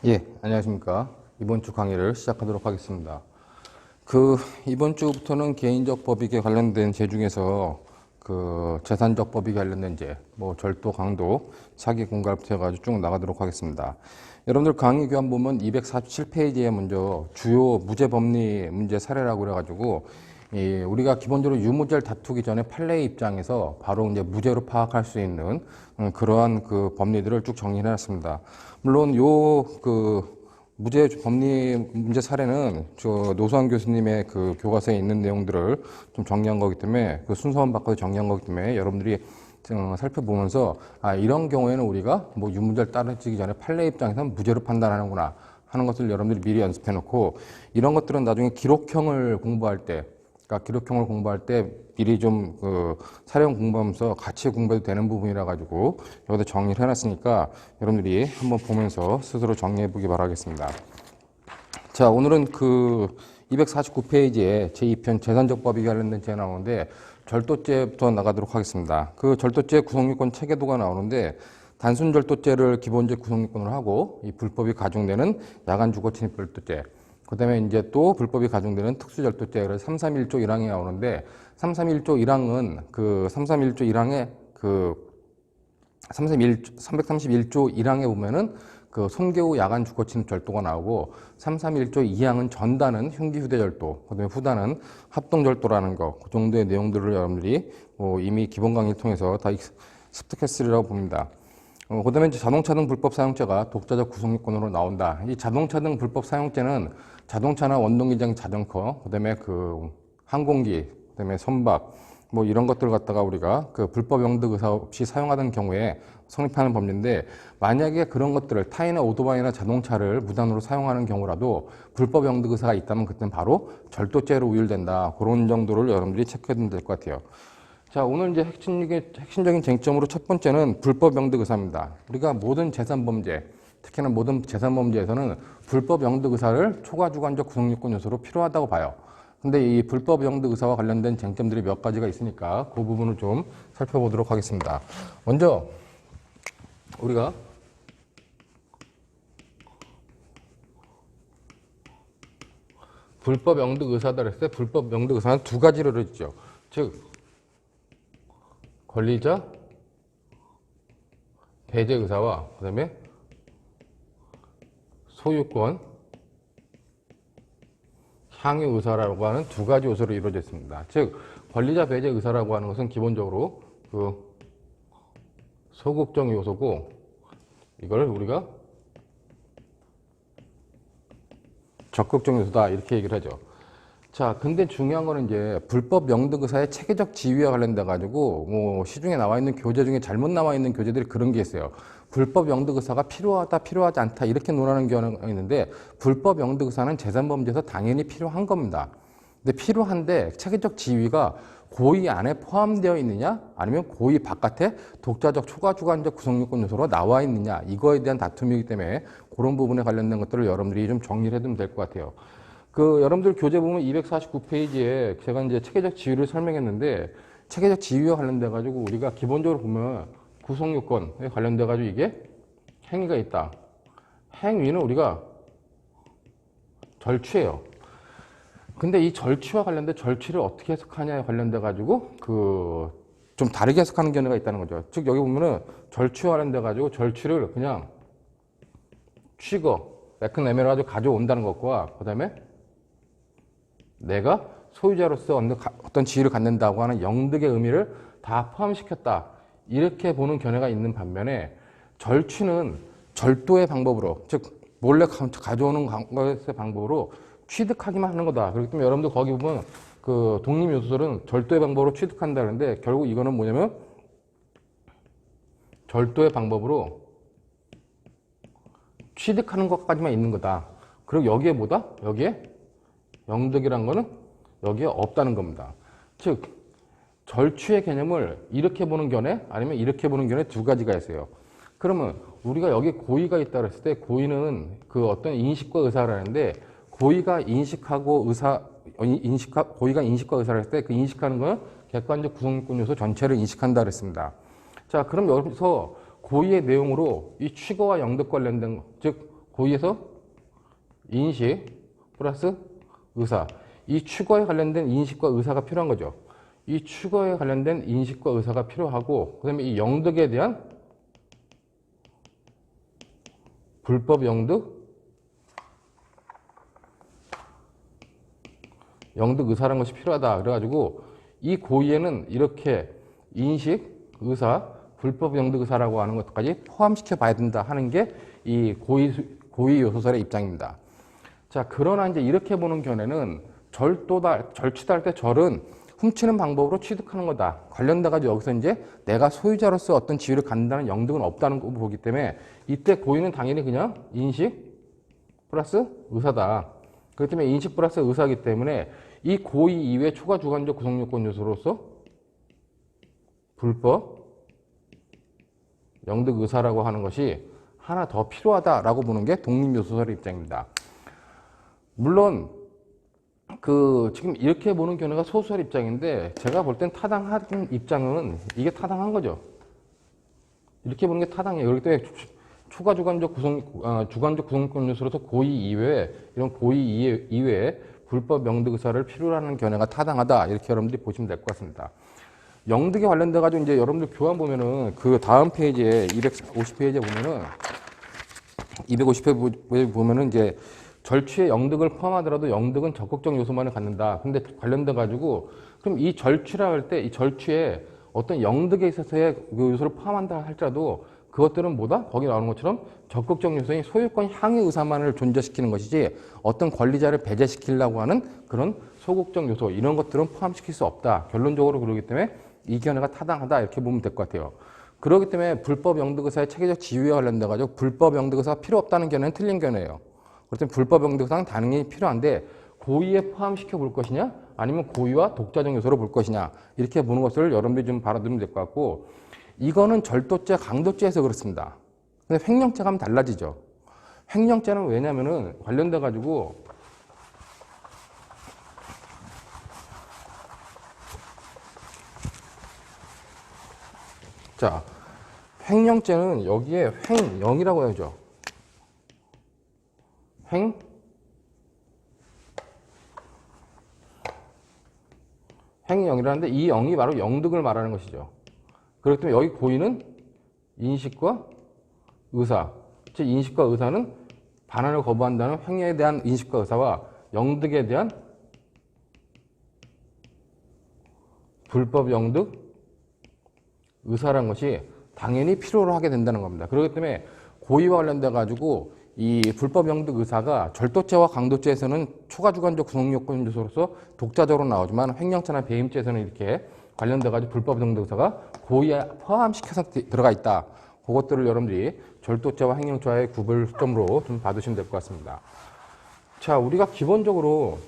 예, 안녕하십니까. 이번 주 강의를 시작하도록 하겠습니다. 이번 주부터는 개인적 법익에 관련된 제 중에서 재산적 법익에 관련된 제, 절도, 강도, 사기, 공갈부터 해가지고 쭉 나가도록 하겠습니다. 여러분들 강의 교환 보면 247페이지에 먼저 주요 무죄 법리 문제 사례라고 그래가지고 우리가 기본적으로 유무죄를 다투기 전에 판례의 입장에서 바로 이제 무죄로 파악할 수 있는 그러한 법리들을 쭉 정리해놨습니다. 물론 무죄 법리 문제 사례는 노수환 교수님의 교과서에 있는 내용들을 좀 정리한 거기 때문에 순서만 바꿔서 정리한 거기 때문에 여러분들이 살펴보면서 이런 경우에는 우리가 유무죄를 따르기 전에 판례 입장에서는 무죄로 판단하는구나 하는 것을 여러분들이 미리 연습해 놓고, 이런 것들은 나중에 기록형을 공부할 때, 미리 좀 사례형 공부하면서 같이 공부해도 되는 부분이라 가지고 여기다 정리를 해놨으니까 여러분들이 한번 보면서 스스로 정리해 보기 바라겠습니다. 자, 오늘은 249페이지에 제2편 재산적 법익에 관련된 제 나오는데 절도죄부터 나가도록 하겠습니다. 절도죄 구성요건 체계도가 나오는데 단순 절도죄를 기본적 구성요건으로 하고 이 불법이 가중되는 야간 주거 침입 절도죄, 그다음에 이제 또 불법이 가중되는 특수 절도죄, 그래서 331조 1항이 나오는데 331조 1항은 331조 1항에 보면은 손괴 야간 주거 침입 절도가 나오고 331조 2항은 전단은 흉기 휴대 절도, 그다음에 후단은 합동 절도라는 거, 그 정도의 내용들을 여러분들이 이미 기본 강의를 통해서 다 습득했으리라고 봅니다. 그다음에 이제 자동차 등 불법 사용죄가 독자적 구성요건으로 나온다. 이 자동차 등 불법 사용죄는 자동차나 원동기장 자전거, 그다음에 항공기, 그다음에 선박, 이런 것들을 갖다가 우리가 불법 영득 의사 없이 사용하던 경우에 성립하는 법리인데, 만약에 그런 것들을 타이나 오토바이나 자동차를 무단으로 사용하는 경우라도 불법 영득 의사가 있다면 그때는 바로 절도죄로 우율된다. 그런 정도를 여러분들이 체크해두면 될 것 같아요. 자, 오늘 이제 핵심적인 쟁점으로 첫 번째는 불법 영득 의사입니다. 우리가 모든 재산범죄, 특히나 모든 재산범죄에서는 불법 영득 의사를 초과주관적 구성요건 요소로 필요하다고 봐요. 근데 이 불법 영득 의사와 관련된 쟁점들이 몇 가지가 있으니까 그 부분을 좀 살펴보도록 하겠습니다. 먼저 우리가 불법 영득 의사다 그랬을 때 불법 영득 의사는 두 가지로 이루어지죠. 즉 권리자 배제 의사와 그다음에 소유권 향유 의사라고 하는 두 가지 요소로 이루어져 있습니다. 즉 권리자 배제 의사라고 하는 것은 기본적으로 소극적 요소고, 이걸 우리가 적극적 요소다 이렇게 얘기를 하죠. 자, 근데 중요한 거는 이제 불법 영득 의사의 체계적 지위와 관련돼 가지고 시중에 나와 있는 교재 중에 잘못 나와 있는 교재들이 그런 게 있어요. 불법 영득 의사가 필요하다, 필요하지 않다 이렇게 논하는 경우가 있는데, 불법 영득 의사는 재산범죄에서 당연히 필요한 겁니다. 근데 필요한데 체계적 지위가 고의 안에 포함되어 있느냐, 아니면 고의 바깥에 독자적 초과주관적 구성요건 요소로 나와 있느냐, 이거에 대한 다툼이기 때문에 그런 부분에 관련된 것들을 여러분들이 좀 정리를 해두면 될 것 같아요. 여러분들 교재 보면 249페이지에 제가 이제 체계적 지위를 설명했는데, 체계적 지위와 관련돼 가지고 우리가 기본적으로 보면 구성요건에 관련돼 가지고 이게 행위가 있다. 행위는 우리가 절취예요. 근데 이 절취와 관련돼 절취를 어떻게 해석하냐에 관련돼 가지고 좀 다르게 해석하는 견해가 있다는 거죠. 즉 여기 보면은 절취와 관련돼 가지고 절취를 그냥 매끈내밀어 가지고 가져온다는 것과, 그다음에 내가 소유자로서 어떤 지위를 갖는다고 하는 영득의 의미를 다 포함시켰다, 이렇게 보는 견해가 있는 반면에, 절취는 절도의 방법으로, 즉 몰래 가져오는 것의 방법으로 취득하기만 하는 거다. 그렇기 때문에 여러분들 거기 보면 독립요소설은 절도의 방법으로 취득한다는데, 결국 이거는 뭐냐면 절도의 방법으로 취득하는 것까지만 있는 거다. 그리고 여기에 여기에 영득이란 거는 여기에 없다는 겁니다. 즉 절취의 개념을 이렇게 보는 견해, 아니면 이렇게 보는 견해 두 가지가 있어요. 그러면 우리가 여기 고의가 있다 그랬을 때, 고의는 어떤 인식과 의사를 하는데, 고의가 인식과 의사를 했을 때 그 인식하는 건 객관적 구성요건 요소 전체를 인식한다 그랬습니다. 자, 그럼 여기서 고의의 내용으로 이 취거와 영득 관련된 즉 고의에서 인식 플러스 의사. 이 추거에 관련된 인식과 의사가 필요한 거죠. 이 추거에 관련된 인식과 의사가 필요하고, 그 다음에 이 영득에 대한 불법 영득 의사라는 것이 필요하다. 그래가지고 이 고의에는 이렇게 인식, 의사, 불법 영득 의사라고 하는 것까지 포함시켜 봐야 된다 하는 게 이 고의 요소설의 입장입니다. 자, 그러나 이제 이렇게 보는 견해는 절취할 때 절은 훔치는 방법으로 취득하는 거다. 관련돼가지고 여기서 이제 내가 소유자로서 어떤 지위를 갖는다는 영득은 없다는 거 보기 때문에 이때 고의는 당연히 그냥 인식 플러스 의사다. 그렇기 때문에 인식 플러스 의사이기 때문에 이 고의 이외의 초과 주관적 구성요건 요소로서 불법 영득 의사라고 하는 것이 하나 더 필요하다라고 보는 게 독립요소설의 입장입니다. 물론 지금 이렇게 보는 견해가 소수의 입장인데 제가 볼 땐 타당한 입장은 이게 타당한 거죠. 이렇게 보는 게 타당해요. 그렇기 때문에 초과 주관적 구성요건 요소로서 고의 이외에 이런 고의 이외에 불법 영득 의사를 필요로 하는 견해가 타당하다. 이렇게 여러분들이 보시면 될 것 같습니다. 영득에 관련돼 가지고 이제 여러분들 교환 보면은 그 다음 페이지에 250페이지에 보면은 250페이지에 보면은 이제 절취의 영득을 포함하더라도 영득은 적극적 요소만을 갖는다. 근데 관련돼 가지고 그럼 이 절취라 할 때 이 절취에 어떤 영득에 있어서의 그 요소를 포함한다 할지라도 그것들은 뭐다? 거기 나오는 것처럼 적극적 요소인 소유권 향유 의사만을 존재시키는 것이지 어떤 권리자를 배제시키려고 하는 그런 소극적 요소 이런 것들은 포함시킬 수 없다. 결론적으로 그러기 때문에 이 견해가 타당하다 이렇게 보면 될 것 같아요. 그렇기 때문에 불법 영득 의사의 체계적 지위와 관련돼 가지고 불법 영득 의사가 필요 없다는 견해는 틀린 견해예요. 그렇다면 불법 영득 의사는 당연히 필요한데 고의에 포함시켜 볼 것이냐 아니면 고의와 독자적 요소로 볼 것이냐 이렇게 보는 것을 여러분들이 좀 바라보면 될 것 같고 이거는 절도죄, 강도죄에서 그렇습니다. 근데 횡령죄가 하면 달라지죠. 횡령죄는 왜냐면은 관련돼 가지고 자, 횡령죄는 여기에 횡령이라고 해야죠. 횡령이라는데 이 영이 바로 영득을 말하는 것이죠. 그렇기 때문에 여기 고의는 인식과 의사, 즉 인식과 의사는 반환을 거부한다는 횡령에 대한 인식과 의사와 영득에 대한 불법 영득 의사라는 것이 당연히 필요로 하게 된다는 겁니다. 그렇기 때문에 고의와 관련돼 가지고 이 불법 영득 의사가 절도죄와 강도죄에서는 초과 주관적 구성 요건 요소로서 독자적으로 나오지만 횡령죄나 배임죄에서는 이렇게 관련돼 가지고 불법 영득 의사가 고의에 포함시켜서 들어가 있다. 그것들을 여러분들이 절도죄와 횡령죄와의 구별점으로 좀 봐두시면 될 것 같습니다. 자, 우리가 기본적으로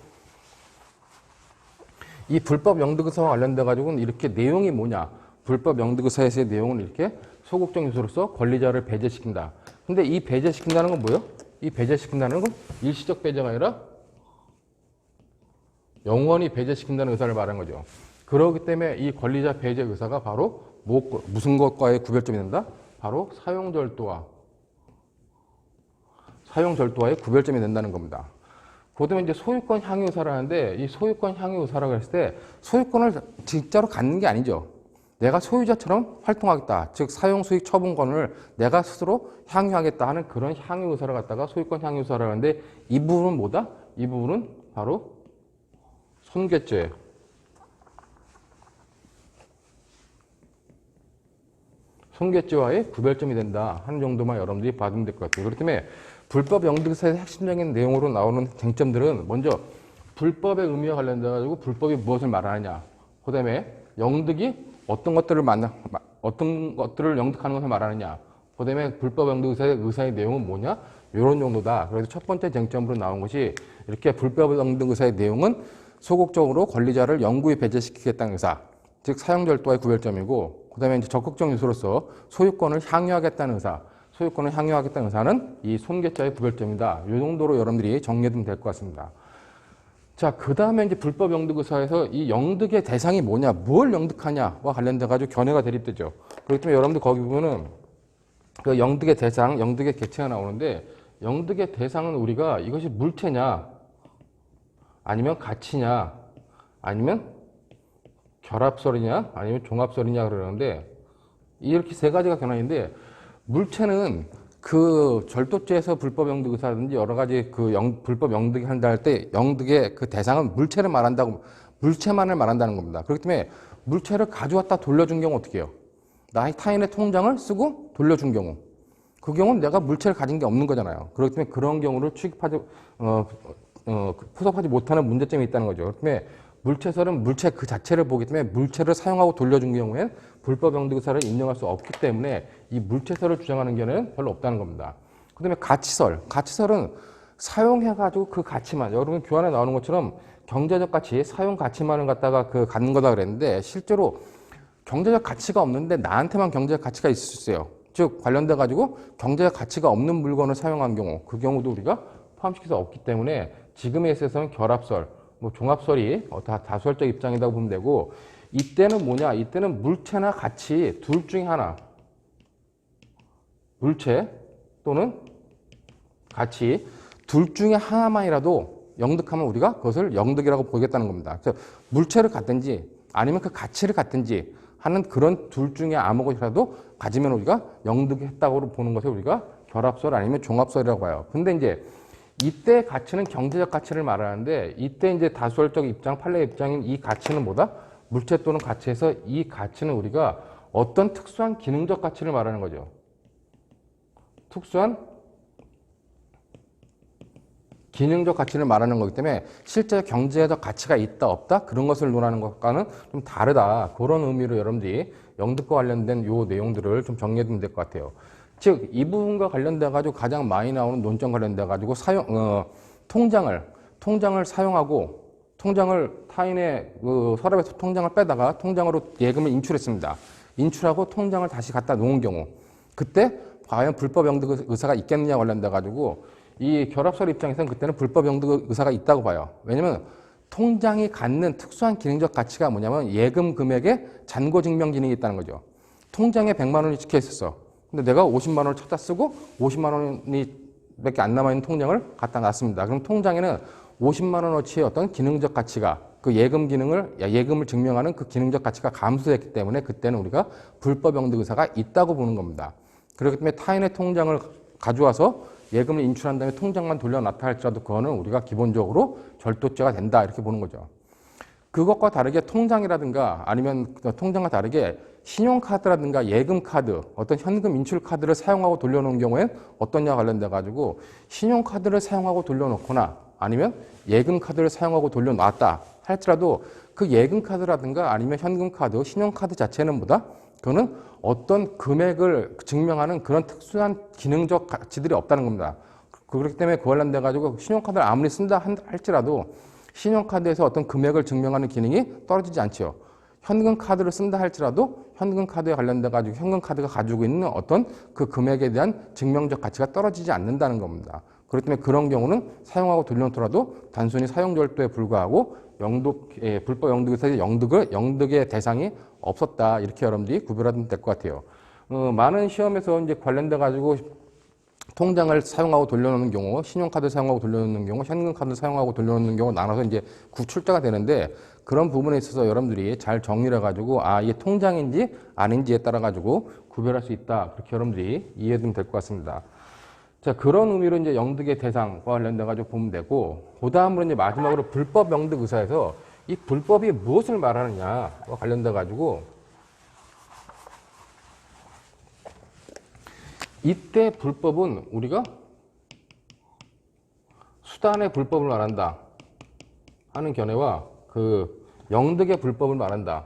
이 불법 영득 의사와 관련돼 가지고는 이렇게 내용이 뭐냐? 불법 영득 의사에서의 내용은 이렇게 소극적 요소로서 권리자를 배제시킨다. 근데 이 배제시킨다는 건 뭐예요? 이 배제시킨다는 건 일시적 배제가 아니라 영원히 배제시킨다는 의사를 말하는 거죠. 그렇기 때문에 이 권리자 배제 의사가 바로 무슨 것과의 구별점이 된다? 바로 사용절도와의 구별점이 된다는 겁니다. 그다음에 이제 소유권 향유 의사라는데 이 소유권 향유 의사라고 했을 때 소유권을 진짜로 갖는 게 아니죠. 내가 소유자처럼 활동하겠다. 즉 사용 수익 처분권을 내가 스스로 향유하겠다 하는 그런 향유 의사를 갖다가 소유권 향유 의사라고 하는데 이 부분은 뭐다? 이 부분은 바로 손괴죄. 손괴죄와의 구별점이 된다 하는 정도만 여러분들이 봐두면 될 것 같아요. 그렇기 때문에 불법 영득사의 핵심적인 내용으로 나오는 쟁점들은 먼저 불법의 의미와 관련돼 가지고 불법이 무엇을 말하느냐. 그다음에 영득이 어떤 것들을 영득하는 것을 말하느냐. 그다음에 불법 영득 의사의 내용은 뭐냐? 이런 정도다. 그래서 첫 번째 쟁점으로 나온 것이 이렇게 불법 영득 의사의 내용은 소극적으로 권리자를 영구히 배제시키겠다는 의사, 즉 사용절도와의 구별점이고, 그다음에 이제 적극적 요소로서 소유권을 향유하겠다는 의사, 소유권을 향유하겠다는 의사는 이 손괴죄의 구별점이다. 이 정도로 여러분들이 정리해두면 될 것 같습니다. 자, 그 다음에 이제 불법 영득 의사에서 이 영득의 대상이 뭐냐, 뭘 영득하냐와 관련돼가지고 견해가 대립되죠. 그렇기 때문에 여러분들 거기 보면은 그 영득의 대상, 영득의 개체가 나오는데 영득의 대상은 우리가 이것이 물체냐, 아니면 가치냐, 아니면 결합설이냐, 아니면 종합설이냐 그러는데 이렇게 세 가지가 견해인데 물체는 그 절도죄에서 불법 영득 의사라든지 여러 가지 그 불법 영득이 한다 할 때 영득의 그 대상은 물체를 말한다고 물체만을 말한다는 겁니다. 그렇기 때문에 물체를 가져왔다 돌려준 경우 어떻게 해요? 타인의 통장을 쓰고 돌려준 경우 그 경우는 내가 물체를 가진 게 없는 거잖아요. 그렇기 때문에 그런 경우를 포섭하지 못하는 문제점이 있다는 거죠. 그렇기 때문에 물체설은 물체 그 자체를 보기 때문에 물체를 사용하고 돌려준 경우엔 불법 영득 의사를 인정할 수 없기 때문에 이 물체설을 주장하는 견해는 별로 없다는 겁니다. 그 다음에 가치설은 사용해가지고 그 가치만, 여러분 교환에 나오는 것처럼 경제적 가치, 사용 가치만을 갖다가 그 갖는 거다 그랬는데 실제로 경제적 가치가 없는데 나한테만 경제적 가치가 있을 수 있어요. 즉 관련돼 가지고 경제적 가치가 없는 물건을 사용한 경우 그 경우도 우리가 포함시킬 수 없기 때문에 지금에 있어서는 결합설, 뭐 종합설이 다 다수설적 입장이라고 보면 되고 이때는 뭐냐? 이때는 물체나 가치 둘 중에 하나 물체 또는 가치 둘 중에 하나만이라도 영득하면 우리가 그것을 영득이라고 보겠다는 겁니다. 그래서 물체를 갖든지 아니면 그 가치를 갖든지 하는 그런 둘 중에 아무것이라도 가지면 우리가 영득했다고 보는 것을 우리가 결합설 아니면 종합설이라고 봐요. 근데 이제 이때 가치는 경제적 가치를 말하는데 이때 이제 다수설적 입장, 판례 입장인 이 가치는 뭐다? 물체 또는 가치에서 이 가치는 우리가 어떤 특수한 기능적 가치를 말하는 거죠. 특수한 기능적 가치를 말하는 거기 때문에 실제 경제적 가치가 있다 없다 그런 것을 논하는 것과는 좀 다르다. 그런 의미로 여러분들이 영득과 관련된 요 내용들을 좀 정리해 두면 될 것 같아요. 즉 이 부분과 관련돼 가지고 가장 많이 나오는 논점 관련돼 가지고 통장을 사용하고 통장을 타인의 그 서랍에서 통장을 빼다가 통장으로 예금을 인출했습니다. 인출하고 통장을 다시 갖다 놓은 경우 그때 과연 불법 영득 의사가 있겠느냐 관련돼 가지고 이 결합설 입장에서는 그때는 불법 영득 의사가 있다고 봐요. 왜냐면 통장이 갖는 특수한 기능적 가치가 뭐냐면 예금 금액의 잔고 증명 기능이 있다는 거죠. 통장에 100만 원이 찍혀 있었어. 근데 내가 50만 원을 찾아 쓰고 50만 원이 밖에 안 남아있는 통장을 갖다 놨습니다. 그럼 통장에는 50만 원어치의 어떤 기능적 가치가 그 예금을 증명하는 그 기능적 가치가 감소됐기 때문에 그때는 우리가 불법 영득 의사가 있다고 보는 겁니다. 그렇기 때문에 타인의 통장을 가져와서 예금을 인출한 다음에 통장만 돌려놨다 할지라도 그거는 우리가 기본적으로 절도죄가 된다 이렇게 보는 거죠. 그것과 다르게 통장이라든가 아니면 통장과 다르게 신용카드라든가 예금카드, 어떤 현금 인출카드를 사용하고 돌려놓은 경우엔 어떠냐 관련돼 가지고 신용카드를 사용하고 돌려놓거나 아니면 예금카드를 사용하고 돌려놨다 할지라도 그 예금카드라든가 아니면 현금카드, 신용카드 자체는 뭐다? 그거는 어떤 금액을 증명하는 그런 특수한 기능적 가치들이 없다는 겁니다. 그렇기 때문에 그 관련돼 가지고 신용카드를 아무리 쓴다 할지라도 신용카드에서 어떤 금액을 증명하는 기능이 떨어지지 않죠. 현금카드를 쓴다 할지라도 현금카드에 관련돼 가지고 현금카드가 가지고 있는 어떤 그 금액에 대한 증명적 가치가 떨어지지 않는다는 겁니다. 그렇기 때문에 그런 경우는 사용하고 돌려놓더라도 단순히 사용절도에 불과하고 불법 영득에서 영득의 대상이 없었다. 이렇게 여러분들이 구별하면 될 것 같아요. 많은 시험에서 이제 관련돼 가지고 통장을 사용하고 돌려놓는 경우, 신용카드 사용하고 돌려놓는 경우, 현금카드 사용하고 돌려놓는 경우 나눠서 이제 출제가 되는데 그런 부분에 있어서 여러분들이 잘 정리를 해가지고 이게 통장인지 아닌지에 따라 가지고 구별할 수 있다. 그렇게 여러분들이 이해하면 될 것 같습니다. 자, 그런 의미로 이제 영득의 대상과 관련돼 가지고 보면 되고, 그 다음으로 이제 마지막으로 불법 영득 의사에서 이 불법이 무엇을 말하느냐와 관련돼 가지고 이때 불법은 우리가 수단의 불법을 말한다 하는 견해와 그 영득의 불법을 말한다.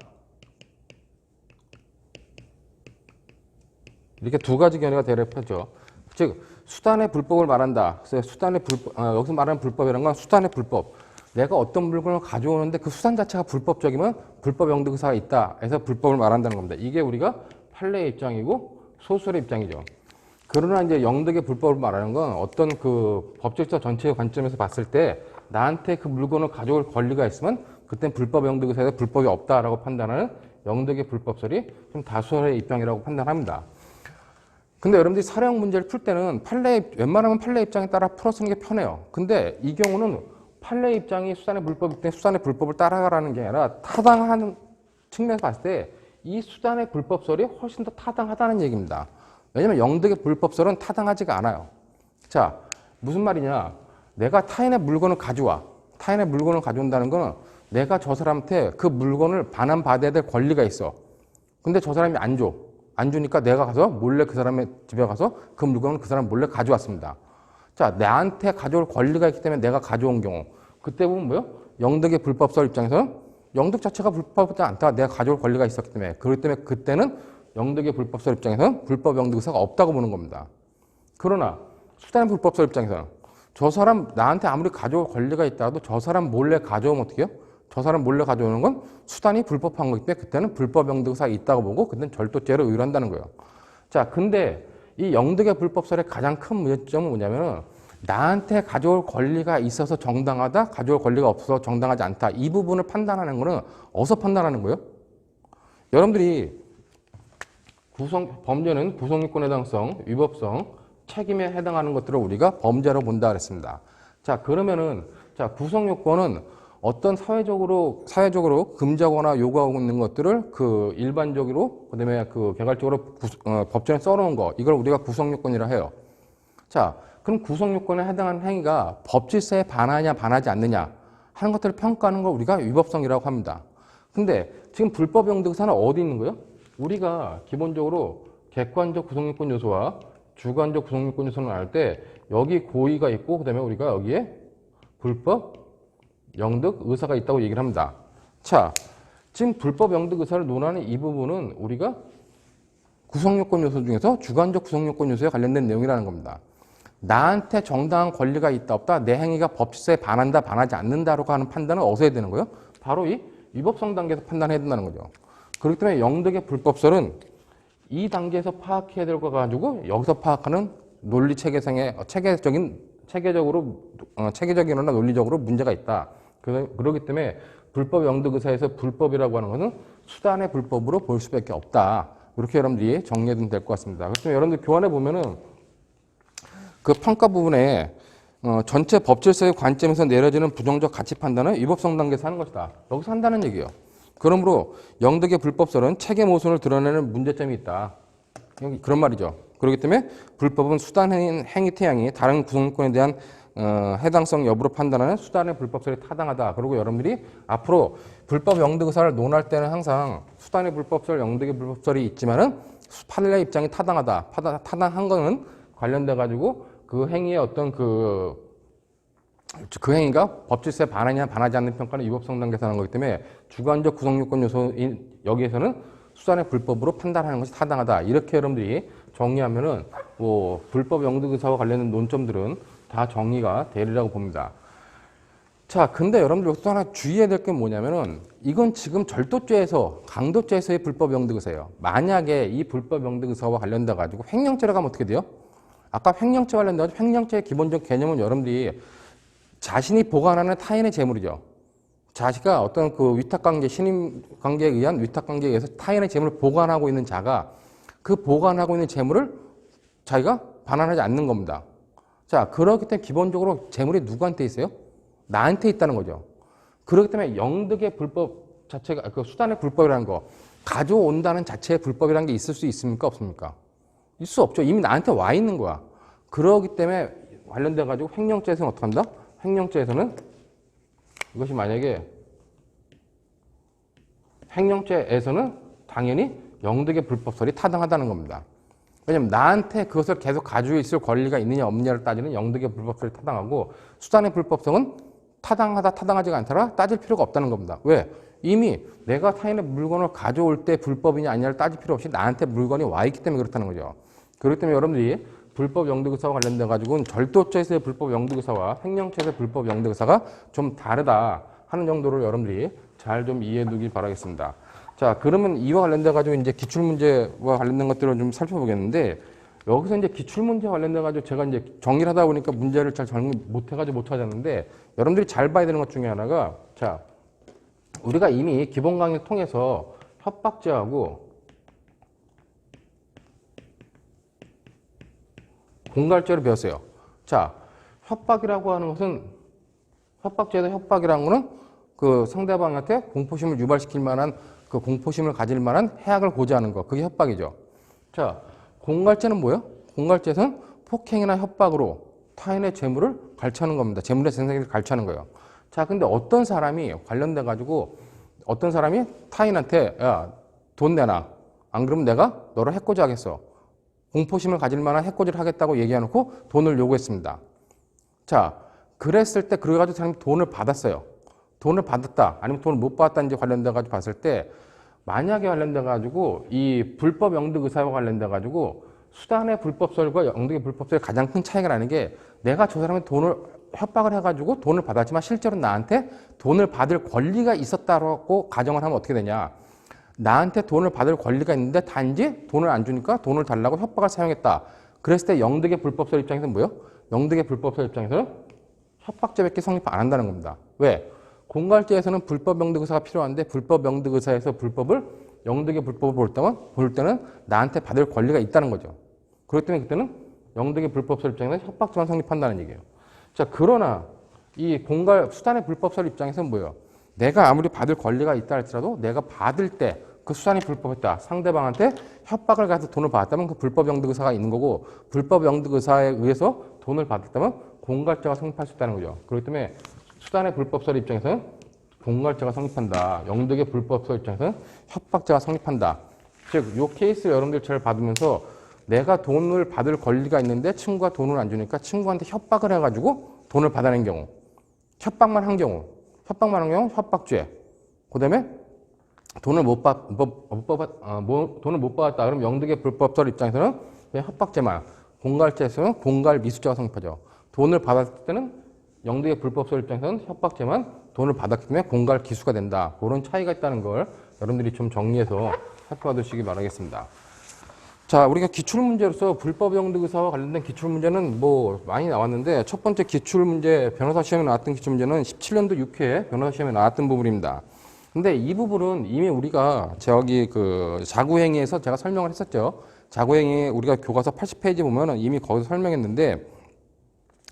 이렇게 두 가지 견해가 대립하죠. 즉 수단의 불법을 말한다. 그래서 여기서 말하는 불법이라는 건 수단의 불법. 내가 어떤 물건을 가져오는데 그 수단 자체가 불법적이면 불법 영득 의사가 있다 해서 불법을 말한다는 겁니다. 이게 우리가 판례의 입장이고 소설의 입장이죠. 그러나 이제 영득의 불법을 말하는 건 어떤 그 법질서 전체의 관점에서 봤을 때 나한테 그 물건을 가져올 권리가 있으면 그땐 불법 영득 의사에 불법이 없다라고 판단하는 영득의 불법설이 좀 다수의 입장이라고 판단합니다. 근데 여러분들이 사례형 문제를 풀 때는 웬만하면 판례 입장에 따라 풀어쓰는 게 편해요. 근데 이 경우는 판례 입장이 수단의 불법이기 때문에 수단의 불법을 따라가라는 게 아니라 타당한 측면에서 봤을 때 이 수단의 불법설이 훨씬 더 타당하다는 얘기입니다. 왜냐면 영득의 불법설은 타당하지가 않아요. 자, 무슨 말이냐. 내가 타인의 물건을 가져와. 타인의 물건을 가져온다는 거는 내가 저 사람한테 그 물건을 반환받아야 될 권리가 있어. 근데 저 사람이 안 줘. 안 주니까 내가 가서 몰래 그 사람의 집에 가서 그 물건을 그 사람 몰래 가져왔습니다. 자, 나한테 가져올 권리가 있기 때문에 내가 가져온 경우. 그때 보면 뭐요? 영득의 불법설 입장에서는 영득 자체가 불법하지 않다. 내가 가져올 권리가 있었기 때문에. 그렇기 때문에 그때는 영득의 불법설 입장에서는 불법 영득 의사가 없다고 보는 겁니다. 그러나 수단의 불법설 입장에서는 저 사람 나한테 아무리 가져올 권리가 있다도 저 사람 몰래 가져오면 어떻게 해요? 저 사람 몰래 가져오는 건 수단이 불법한 거기 때문에 그때는 불법 영득 의사가 있다고 보고 그때는 절도죄로 의율한다는 거예요. 자, 근데 이 영득의 불법설의 가장 큰 문제점은 뭐냐면은 나한테 가져올 권리가 있어서 정당하다, 가져올 권리가 없어서 정당하지 않다. 이 부분을 판단하는 거는 어디서 판단하는 거예요? 여러분들이 범죄는 구성요건에 해당성, 위법성, 책임에 해당하는 것들을 우리가 범죄로 본다 그랬습니다. 자, 그러면은 자, 구성요건은 어떤 사회적으로 금지하거나 요구하고 있는 것들을 그 일반적으로 그다음에 그 개괄적으로 법전에 써놓은 거 이걸 우리가 구성요건이라 해요. 자, 그럼 구성요건에 해당하는 행위가 법질서에 반하냐 반하지 않느냐 하는 것들을 평가하는 걸 우리가 위법성이라고 합니다. 근데 지금 불법 영득사는 어디 있는 거예요? 우리가 기본적으로 객관적 구성요건 요소와 주관적 구성요건 요소를 알 때 여기 고의가 있고 그다음에 우리가 여기에 불법 영득 의사가 있다고 얘기를 합니다. 자, 지금 불법 영득 의사를 논하는 이 부분은 우리가 구성요건 요소 중에서 주관적 구성요건 요소에 관련된 내용이라는 겁니다. 나한테 정당한 권리가 있다 없다, 내 행위가 법질서에 반한다 반하지 않는다라고 하는 판단은 어디서 해야 되는 거예요? 바로 이 위법성 단계에서 판단해야 된다는 거죠. 그렇기 때문에 영득의 불법설은 이 단계에서 파악해야 될 거 가지고 여기서 파악하는 논리 체계상의 체계적이거나 논리적으로 문제가 있다. 그렇기 때문에 불법 영득 의사에서 불법이라고 하는 것은 수단의 불법으로 볼 수밖에 없다. 이렇게 여러분들이 정리해두면 될 것 같습니다. 그렇기 때문에 여러분들 교환해 보면은 그 평가 부분에 전체 법질서의 관점에서 내려지는 부정적 가치 판단은 위법성 단계에서 하는 것이다. 여기서 한다는 얘기예요. 그러므로 영득의 불법설은 체계 모순을 드러내는 문제점이 있다. 그런 말이죠. 그렇기 때문에 불법은 수단 행위 태양이 다른 구성권에 대한 해당성 여부로 판단하는 수단의 불법설이 타당하다. 그리고 여러분들이 앞으로 불법 영득 의사를 논할 때는 항상 수단의 불법설, 영득의 불법설이 있지만은 판례 입장이 타당하다. 타당한 거는 관련돼 가지고 그 행위의 어떤 그 행위가 법질서에 반하냐 반하지 않는 평가는 위법성 단계에서 하는 거기 때문에 주관적 구성요건 요소인 여기에서는 수단의 불법으로 판단하는 것이 타당하다. 이렇게 여러분들이 정리하면은 뭐 불법 영득 의사와 관련된 논점들은 다 정리가 되리라고 봅니다. 자, 근데 여러분들 여기서 하나 주의해야 될 게 뭐냐면은 이건 지금 절도죄에서 강도죄에서의 불법 영득 의사예요. 만약에 이 불법 영득 의사와 관련돼 가지고 횡령죄로 가면 어떻게 돼요? 아까 횡령죄 관련돼서 횡령죄의 기본적 개념은 여러분들이 자신이 보관하는 타인의 재물이죠. 자기가 어떤 그 위탁관계, 신임관계에 의한 위탁관계에 의해서 타인의 재물을 보관하고 있는 자가 그 보관하고 있는 재물을 자기가 반환하지 않는 겁니다. 자, 그렇기 때문에 기본적으로 재물이 누구한테 있어요? 나한테 있다는 거죠. 그렇기 때문에 영득의 불법 자체가, 그 수단의 불법이라는 거, 가져온다는 자체의 불법이라는 게 있을 수 있습니까? 없습니까? 있을 수 없죠. 이미 나한테 와 있는 거야. 그러기 때문에 관련돼 가지고 횡령죄에서는 어떻게 한다? 횡령죄에서는 이것이 만약에 횡령죄에서는 당연히 영득의 불법설이 타당하다는 겁니다. 왜냐하면 나한테 그것을 계속 가지고 있을 권리가 있느냐 없느냐를 따지는 영득의 불법설이 타당하고 수단의 불법성은 타당하다 타당하지가 않더라 따질 필요가 없다는 겁니다. 왜? 이미 내가 타인의 물건을 가져올 때 불법이냐 아니냐를 따질 필요 없이 나한테 물건이 와 있기 때문에 그렇다는 거죠. 그렇기 때문에 여러분들이 불법 영득의사와 관련돼 가지고는 절도죄에서의 불법 영득의사와 횡령죄에서의 불법 영득의사가 좀 다르다 하는 정도로 여러분들이 잘 좀 이해해 두길 바라겠습니다. 자, 그러면 이와 관련돼 가지고 이제 기출문제와 관련된 것들을 좀 살펴보겠는데 여기서 이제 기출문제 관련돼 가지고 제가 이제 정리를 하다 보니까 문제를 잘 정리 못 해가지고 못 찾았는데 여러분들이 잘 봐야 되는 것 중에 하나가 자, 우리가 이미 기본 강의를 통해서 협박죄하고 공갈죄로 배웠어요. 자, 협박이라고 하는 것은 협박죄에서 협박이라는 거는 그 상대방한테 공포심을 유발시킬 만한 그 공포심을 가질 만한 해악을 고지하는 거. 그게 협박이죠. 자, 공갈죄는 뭐예요? 공갈죄에서는 폭행이나 협박으로 타인의 재물을 갈취하는 겁니다. 재물의 생산을 갈취하는 거예요. 자, 근데 어떤 사람이 관련돼 가지고 어떤 사람이 타인한테 야, 돈 내놔. 안 그러면 내가 너를 해코지 하겠어. 공포심을 가질 만한 해코지를 하겠다고 얘기해놓고 돈을 요구했습니다. 자, 그랬을 때 그래가지고 사람이 돈을 받았어요. 돈을 받았다 아니면 돈을 못 받았다는지 관련돼 가지고 봤을 때 만약에 관련돼 가지고 이 불법 영득 의사와 관련돼 가지고 수단의 불법설과 영득의 불법설의 가장 큰 차이가 나는 게 내가 저 사람의 돈을 협박을 해가지고 돈을 받았지만 실제로 나한테 돈을 받을 권리가 있었다고 가정을 하면 어떻게 되냐. 나한테 돈을 받을 권리가 있는데 단지 돈을 안 주니까 돈을 달라고 협박을 사용했다. 그랬을 때 영득의 불법설 입장에서는 뭐예요? 영득의 불법설 입장에서는 협박죄밖에 성립 안 한다는 겁니다. 왜? 공갈죄에서는 불법 영득 의사가 필요한데 불법 영득 의사에서 영득의 불법을 볼 때는 나한테 받을 권리가 있다는 거죠. 그렇기 때문에 그때는 영득의 불법설 입장에서 협박죄만 성립한다는 얘기예요. 자, 그러나 이 수단의 불법설 입장에서는 뭐예요? 내가 아무리 받을 권리가 있다 할지라도 내가 받을 때 그 수단이 불법했다. 상대방한테 협박을 가서 돈을 받았다면 그 불법 영득 의사가 있는 거고 불법 영득 의사에 의해서 돈을 받았다면 공갈죄가 성립할 수 있다는 거죠. 그렇기 때문에 수단의 불법설 입장에서는 공갈죄가 성립한다. 영득의 불법설 입장에서는 협박죄가 성립한다. 즉, 이 케이스를 여러분들 잘 받으면서 내가 돈을 받을 권리가 있는데 친구가 돈을 안 주니까 친구한테 협박을 해가지고 돈을 받아낸 경우, 협박만 한 경우 협박죄. 그 다음에 돈을 못 받았다. 그럼 영득의 불법설 입장에서는 그냥 협박죄만, 공갈죄에서는 공갈 미수죄가 성립하죠. 돈을 받았을 때는 영득의 불법설 입장에서는 협박죄만, 돈을 받았기 때문에 공갈 기수가 된다. 그런 차이가 있다는 걸 여러분들이 좀 정리해서 살펴봐두시기 바라겠습니다. 자, 우리가 기출문제로서 불법 영득 의사와 관련된 기출문제는 뭐 많이 나왔는데 첫 번째 기출문제, 변호사 시험에 나왔던 기출문제는 17년도 6회 변호사 시험에 나왔던 부분입니다. 근데 이 부분은 이미 우리가 저기 그 자구행위에서 제가 설명을 했었죠. 자구행위 우리가 교과서 80페이지 보면은 이미 거기서 설명했는데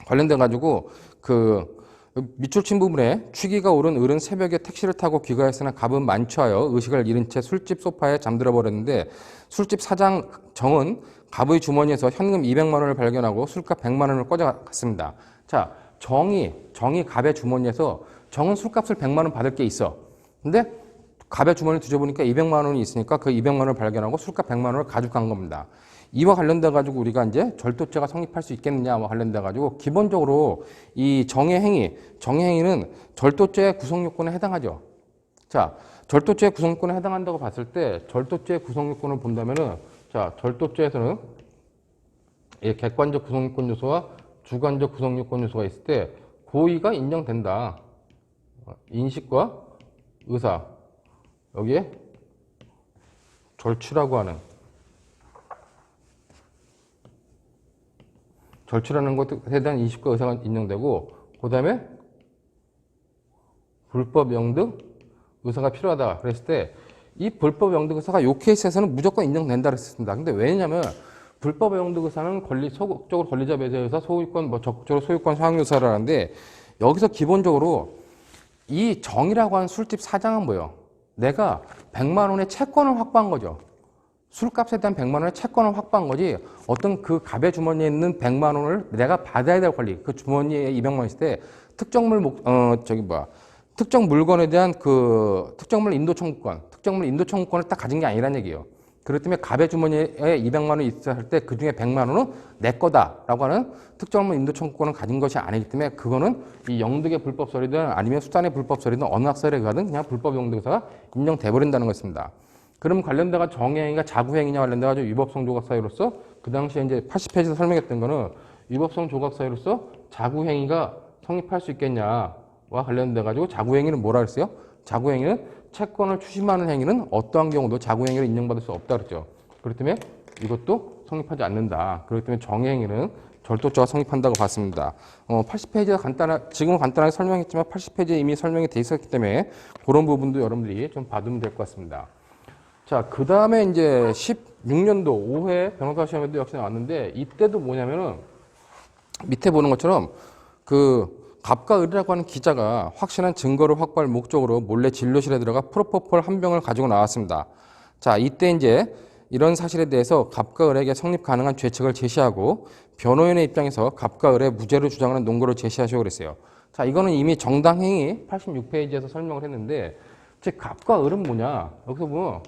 관련돼 가지고 그 밑줄친 부분에 취기가 오른 을은 새벽에 택시를 타고 귀가했으나 갑은 만취하여 의식을 잃은 채 술집 소파에 잠들어 버렸는데 술집 사장 정은 갑의 주머니에서 현금 200만 원을 발견하고 술값 100만 원을 꽂아갔습니다. 자, 정이 갑의 주머니에서 정은 술값을 100만 원 받을 게 있어. 근데 갑의 주머니를 뒤져보니까 200만 원이 있으니까 그 200만 원을 발견하고 술값 100만 원을 가져간 겁니다. 이와 관련돼 가지고 우리가 이제 절도죄가 성립할 수 있겠느냐와 관련돼 가지고 기본적으로 이 정의행위는 절도죄의 구성 요건에 해당하죠. 자, 절도죄의 구성 요건에 해당한다고 봤을 때 절도죄의 구성 요건을 본다면은 자, 절도죄에서는 객관적 구성 요건 요소와 주관적 구성 요건 요소가 있을 때 고의가 인정된다. 인식과 의사, 여기에 절취라고 하는 절취라는 것에 대한 인식과 의사가 인정되고 그 다음에 불법 영득 의사가 필요하다 그랬을 때 이 불법 영득 의사가 이 케이스에서는 무조건 인정된다 그랬습니다. 근데 왜냐면 불법 영득 의사는 소극적으로 권리자 배제 의사, 소유권 적극적으로 소유권 소양 의사라는데 여기서 기본적으로 이 정이라고 하는 술집 사장은 뭐예요? 내가 100만 원의 채권을 확보한 거죠. 술값에 대한 100만 원의 채권을 확보한 거지 어떤 그 갑의 주머니에 있는 100만 원을 내가 받아야 될 권리, 그 주머니에 200만 원 있을 때 특정 물건에 대한 그 특정물 인도 청구권을 딱 가진 게 아니란 얘기예요. 그렇기 때문에 갑의 주머니에 200만 원이 있을 때 그 중에 100만 원은 내 거다라고 하는 특정물 인도 청구권을 가진 것이 아니기 때문에 그거는 이 영득의 불법설이든 아니면 수단의 불법설이든 어느 학설에 가든 그냥 불법 영득사가 인정돼 버린다는 것입니다. 그럼 관련돼가 정의행위가 자구행위냐 관련돼가지고 위법성 조각 사유로서 그 당시에 이제 80페이지에서 설명했던 거는 위법성 조각 사유로서 자구행위가 성립할 수 있겠냐와 관련돼가지고 자구행위는 뭐라 그랬어요? 자구행위는 채권을 추심하는 행위는 어떠한 경우도 자구행위를 인정받을 수 없다 그랬죠. 그렇기 때문에 이것도 성립하지 않는다. 그렇기 때문에 정의행위는 절도죄가 성립한다고 봤습니다. 80페이지가 지금은 간단하게 설명했지만 80페이지에 이미 설명이 돼 있었기 때문에 그런 부분도 여러분들이 좀 봐두면 될 것 같습니다. 자, 그 다음에 이제 16년도 5회 변호사 시험에도 역시 나왔는데 이때도 뭐냐면은 밑에 보는 것처럼 그 갑과 을이라고 하는 기자가 확실한 증거를 확보할 목적으로 몰래 진료실에 들어가 프로포폴 한 병을 가지고 나왔습니다. 자, 이때 이제 이런 사실에 대해서 갑과 을에게 성립 가능한 죄책을 제시하고 변호인의 입장에서 갑과 을의 무죄를 주장하는 논거를 제시하시고 그랬어요. 자, 이거는 이미 정당행위 86페이지에서 설명을 했는데 즉 갑과 을은 뭐냐? 여기서 보면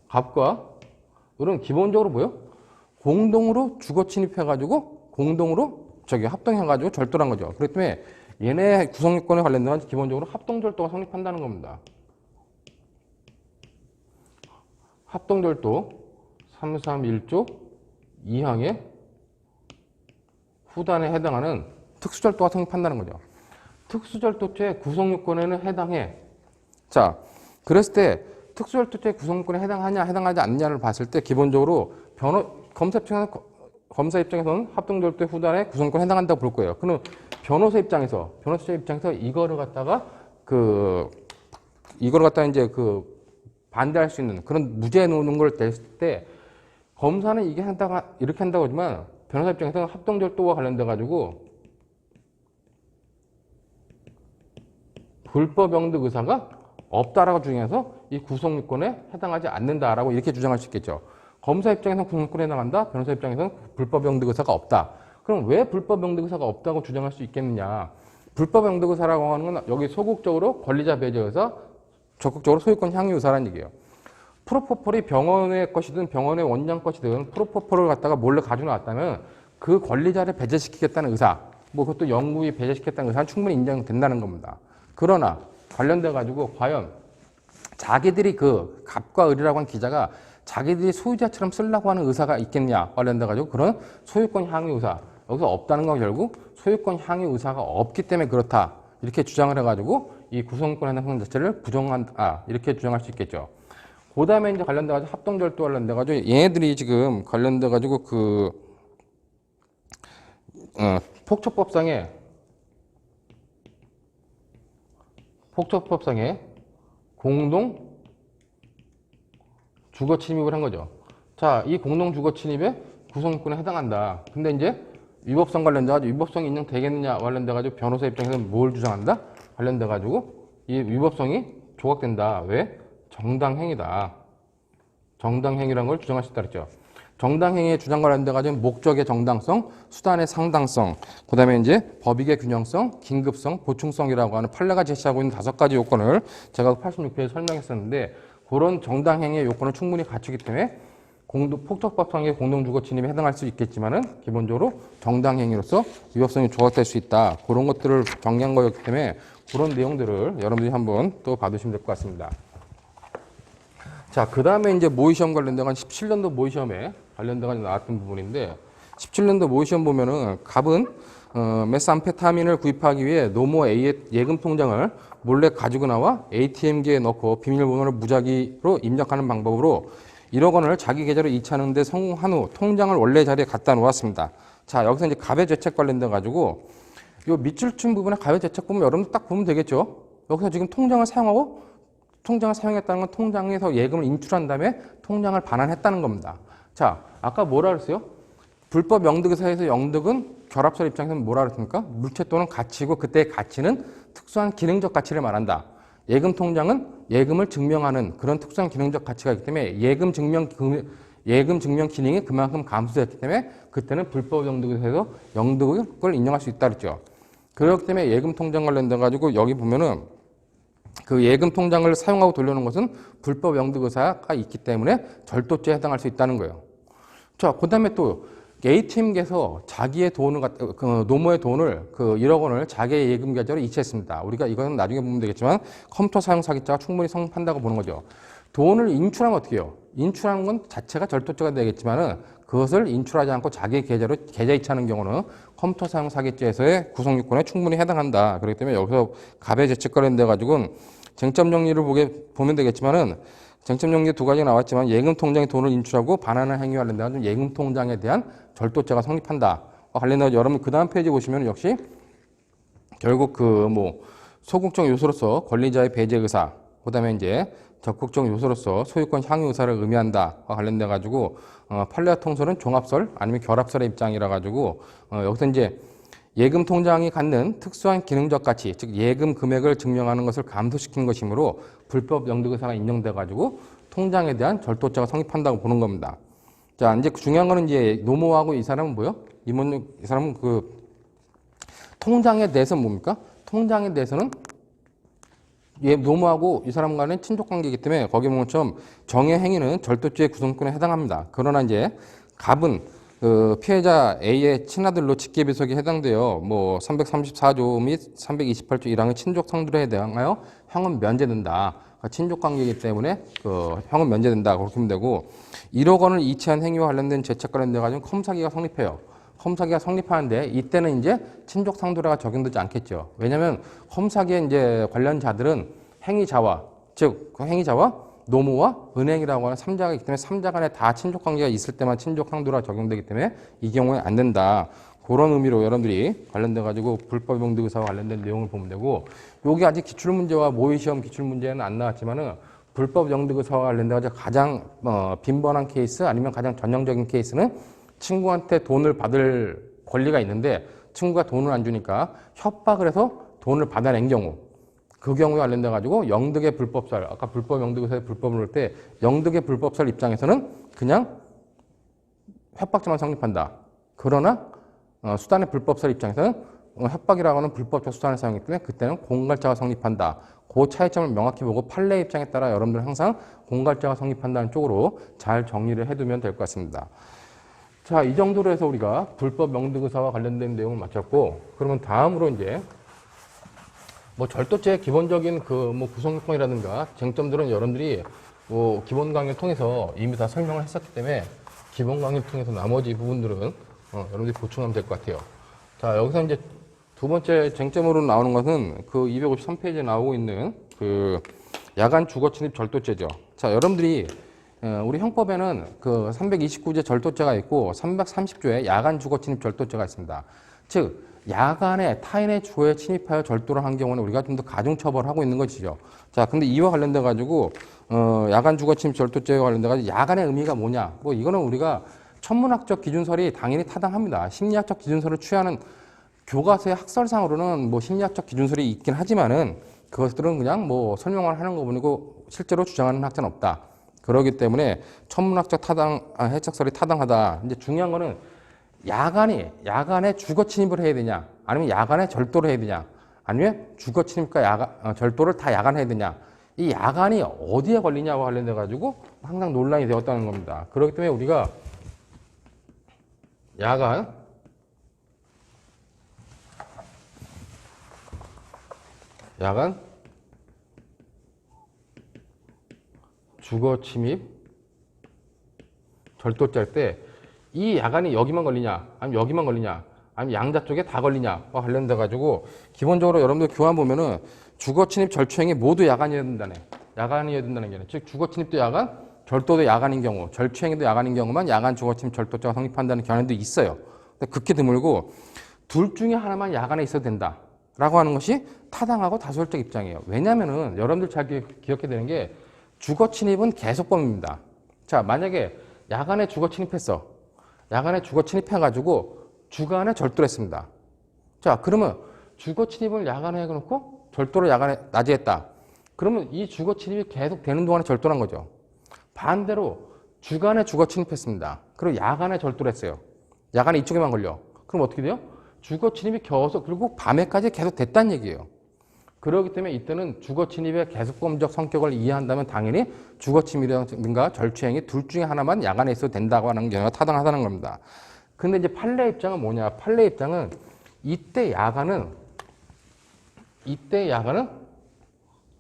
갑과 을은 기본적으로 뭐요? 공동으로 주거 침입해가지고 공동으로 합동해가지고 절도를 한 거죠. 그렇기 때문에 얘네 구성요건에 관련된 건 기본적으로 합동절도가 성립한다는 겁니다. 합동절도 331조 2항의 후단에 해당하는 특수절도가 성립한다는 거죠. 특수절도죄 구성요건에는 해당해. 자, 그랬을 때 특수절도죄 구성요건에 해당하냐 해당하지 않느냐를 봤을 때 기본적으로 검사 입장에서는 합동절도 후단에 구성요건에 해당한다고 볼 거예요. 그럼 변호사 입장에서 이거를 갖다가 이제 반대할 수 있는 그런 무죄 놓는 걸 냈을 때 검사는 이렇게 한다고 하지만 변호사 입장에서는 합동절도와 관련돼 가지고 불법 영득 의사가 없다라고 주장해서 이 구성요건에 해당하지 않는다라고 이렇게 주장할 수 있겠죠. 검사 입장에서는 구성요건에 해당한다. 변호사 입장에서는 불법 영득 의사가 없다. 그럼 왜 불법 영득 의사가 없다고 주장할 수 있겠느냐? 불법 영득 의사라고 하는 건 여기 소극적으로 권리자 배제 의사, 적극적으로 소유권 향유 의사라는 얘기예요. 프로포폴이 병원의 것이든 병원의 원장 것이든 프로포폴을 갖다가 몰래 가지고 나왔다면 그 권리자를 배제시키겠다는 의사, 그것도 영구히 배제시키겠다는 의사는 충분히 인정된다는 겁니다. 그러나 관련돼 가지고 과연 자기들이 갑과 을이라고 한 기자가 자기들이 소유자처럼 쓰려고 하는 의사가 있겠냐 관련돼 가지고 그런 소유권 향유 의사 여기서 없다는 건 결국 소유권 향유 의사가 없기 때문에 그렇다 이렇게 주장을 해가지고 이 구성권 해당 성질 자체를 부정한다 이렇게 주장할 수 있겠죠. 그 다음에 이제 관련돼 가지고 합동절도 관련돼 가지고 얘네들이 지금 관련돼 가지고 폭처법상에 공동 주거 침입을 한 거죠. 자, 이 공동 주거 침입에 구성권에 해당한다. 근데 이제 위법성 관련돼 가지고 위법성이 인정되겠느냐 관련돼 가지고 변호사 입장에서는 뭘 주장한다? 관련돼 가지고 이 위법성이 조각된다. 왜? 정당행위다. 정당행위라는 걸 주장할 수 있다 그랬죠. 정당행위의 주장 관련돼 가지고 목적의 정당성, 수단의 상당성, 그다음에 이제 법익의 균형성, 긴급성, 보충성이라고 하는 판례가 제시하고 있는 5가지 요건을 제가 86페이지에 설명했었는데 그런 정당행위의 요건을 충분히 갖추기 때문에 폭처법상의 공동주거 침입에 해당할 수 있겠지만은 기본적으로 정당행위로서 위법성이 조각될 수 있다. 그런 것들을 정리한 거였기 때문에 그런 내용들을 여러분들이 한번 또 봐두시면 될 것 같습니다. 자, 그 다음에 이제 모의시험 관련된 건 17년도 모의시험에 관련된 나왔던 부분인데 17년도 모의시험 보면은 갑은 메스암페타민을 구입하기 위해 노모 A의 예금 통장을 몰래 가지고 나와 ATM기에 넣고 비밀번호를 무작위로 입력하는 방법으로 1억 원을 자기 계좌로 이체하는 데 성공한 후 통장을 원래 자리에 갖다 놓았습니다. 자, 여기서 이제 갑의 죄책 관련돼 가지고 요 밑줄친 부분에 갑의 죄책 보면 여러분들 딱 보면 되겠죠. 여기서 지금 통장을 사용했다는 건 통장에서 예금을 인출한 다음에 통장을 반환했다는 겁니다. 자, 아까 뭐라 그랬어요? 불법 영득의사에서 영득은 결합설 입장에서는 뭐라 그랬습니까? 물체 또는 가치고 그때의 가치는 특수한 기능적 가치를 말한다. 예금 통장은 예금을 증명하는 그런 특수한 기능적 가치가 있기 때문에 예금 증명 기능이 그만큼 감소했기 때문에 그때는 불법 영득에서 영득을 인정할 수 있다 그랬죠. 그렇기 때문에 예금 통장 관련돼 가지고 여기 보면은 그 예금 통장을 사용하고 돌려놓은 것은 불법 영득 의사가 있기 때문에 절도죄에 해당할 수 있다는 거예요. 자, 그 다음에 또 ATM기에서 자기의 돈을 노모의 돈을 1억 원을 자기의 예금 계좌로 이체했습니다. 우리가 이거는 나중에 보면 되겠지만 컴퓨터 사용 사기죄가 충분히 성립한다고 보는 거죠. 돈을 인출하면 어떻게 해요? 인출하는 건 자체가 절도죄가 되겠지만은 그것을 인출하지 않고 자기의 계좌로 계좌 이체하는 경우는 컴퓨터 사용 사기죄에서의 구성요건에 충분히 해당한다. 그렇기 때문에 여기서 갑의 죄책 관련돼 가지고는 쟁점 정리를 보면 되겠지만은 쟁점 정리 2가지가 나왔지만 예금 통장에 돈을 인출하고 반환하는 행위와 관련된 예금 통장에 대한 절도죄가 성립한다. 관련해서 여러분 그 다음 페이지 보시면 역시 결국 소극적 요소로서 권리자의 배제 의사, 그다음에 이제 적극적 요소로서 소유권 향유 의사를 의미한다와 관련돼 가지고 판례와 통설은 종합설 아니면 결합설의 입장이라 가지고 여기서 이제 예금 통장이 갖는 특수한 기능적 가치, 즉 예금 금액을 증명하는 것을 감소시킨 것이므로 불법 영득의사가 인정돼 가지고 통장에 대한 절도죄가 성립한다고 보는 겁니다. 자, 이제 중요한 거는 이제 노모하고 이 사람은 뭐요? 이 사람은 그 통장에 대해서는 뭡니까? 통장에 대해서는 노모하고 이 사람 간의 친족 관계이기 때문에 거기 보면 처럼 정의 행위는 절도죄의 구성권에 해당합니다. 그러나 이제 갑은 그 피해자 A의 친아들로 직계비속에 해당되어 뭐 334조 및 328조 1항의 친족 상들에 대하여 형은 면제된다. 친족 관계이기 때문에 그 형은 면제된다. 그렇게 보면 되고 1억 원을 이체한 행위와 관련된 죄책 관련돼 가지고 컴사기가 성립해요. 험사기가 성립하는데 이때는 이제 친족 상도례가 적용되지 않겠죠. 왜냐하면 험사기에 이제 관련자들은 행위자와 즉 행위자와 노무와 은행이라고 하는 3자가 있기 때문에 3자 간에 다 친족 관계가 있을 때만 친족 상도례가 적용되기 때문에 이 경우에 안 된다. 그런 의미로 여러분들이 관련돼 가지고 불법 영득 의사와 관련된 내용을 보면 되고 여기 아직 기출 문제와 모의 시험 기출 문제는 안 나왔지만은 불법 영득 의사와 관련돼 가지고 가장 빈번한 케이스 아니면 가장 전형적인 케이스는 친구한테 돈을 받을 권리가 있는데 친구가 돈을 안 주니까 협박을 해서 돈을 받아낸 경우 그 경우에 관련돼 가지고 영득의 불법설 아까 불법 영득의사의 불법을 할 때 영득의 불법설 입장에서는 그냥 협박죄만 성립한다. 그러나 수단의 불법설 입장에서는 협박이라고 하는 불법적 수단을 사용했기 때문에 그때는 공갈죄가 성립한다. 그 차이점을 명확히 보고 판례 입장에 따라 여러분들은 항상 공갈죄가 성립한다는 쪽으로 잘 정리를 해두면 될 것 같습니다. 자, 이 정도로 해서 우리가 불법 영득의사와 관련된 내용을 마쳤고, 그러면 다음으로 이제 뭐 절도죄의 기본적인 그 뭐 구성요건이라든가 쟁점들은 여러분들이 뭐 기본 강의를 통해서 이미 다 설명을 했었기 때문에 기본 강의를 통해서 나머지 부분들은 여러분들이 보충하면 될 것 같아요. 자, 여기서 이제 두 번째 쟁점으로 나오는 것은 그 253페이지에 나오고 있는 그 야간 주거 침입 절도죄죠. 자, 여러분들이 우리 형법에는 그 329제 절도죄가 있고 330조에 야간 주거 침입 절도죄가 있습니다. 즉 야간에 타인의 주거에 침입하여 절도를 한 경우는 우리가 좀 더 가중 처벌을 하고 있는 것이죠. 자, 근데 이와 관련돼 가지고 야간 주거 침입 절도죄와 관련돼 가지고 야간의 의미가 뭐냐? 뭐 이거는 우리가 천문학적 기준설이 당연히 타당합니다. 심리학적 기준설을 취하는 교과서의 학설상으로는 뭐 심리학적 기준설이 있긴 하지만은 그것들은 그냥 뭐 설명을 하는 거 뿐이고 실제로 주장하는 학자는 없다. 그렇기 때문에 천문학적 해석설이 타당하다. 이제 중요한 거는 야간에 주거 침입을 해야 되냐, 아니면 야간에 절도를 해야 되냐, 아니면 주거 침입과 절도를 다 야간에 해야 되냐. 이 야간이 어디에 걸리냐와 관련돼 가지고 항상 논란이 되었다는 겁니다. 그렇기 때문에 우리가 야간 주거 침입 절도죄 할 때 이 야간이 여기만 걸리냐 아니면 여기만 걸리냐 아니면 양자 쪽에 다 걸리냐와 관련돼 가지고 기본적으로 여러분들 교환 보면은 주거 침입 절취행위 모두 야간이어야 된다네. 야간이어야 된다는 게 즉 주거 침입도 야간, 절도도 야간인 경우, 절취행위도 야간인 경우만 야간 주거 침입 절도죄가 성립한다는 견해도 있어요. 근데 극히 드물고 둘 중에 하나만 야간에 있어도 된다라고 하는 것이 타당하고 다수결적 입장이에요. 왜냐면은 여러분들 잘 기억해야 되는 게 주거 침입은 계속범입니다. 자, 만약에 야간에 주거 침입했어. 야간에 주거 침입해가지고 주간에 절도를 했습니다. 자, 그러면 주거 침입을 야간에 해놓고 절도를 낮에 했다. 그러면 이 주거 침입이 계속 되는 동안에 절도를 한 거죠. 반대로 주간에 주거 침입했습니다. 그리고 야간에 절도를 했어요. 야간에 이쪽에만 걸려. 그럼 어떻게 돼요? 주거 침입이 겨워서 그리고 밤에까지 계속 됐다는 얘기예요. 그렇기 때문에 이때는 주거 침입의 계속범적 성격을 이해한다면 당연히 주거 침입이라든가 절취행위 둘 중에 하나만 야간에 있어도 된다고 하는 경우가 타당하다는 겁니다. 근데 이제 판례 입장은 뭐냐? 판례 입장은 이때 야간은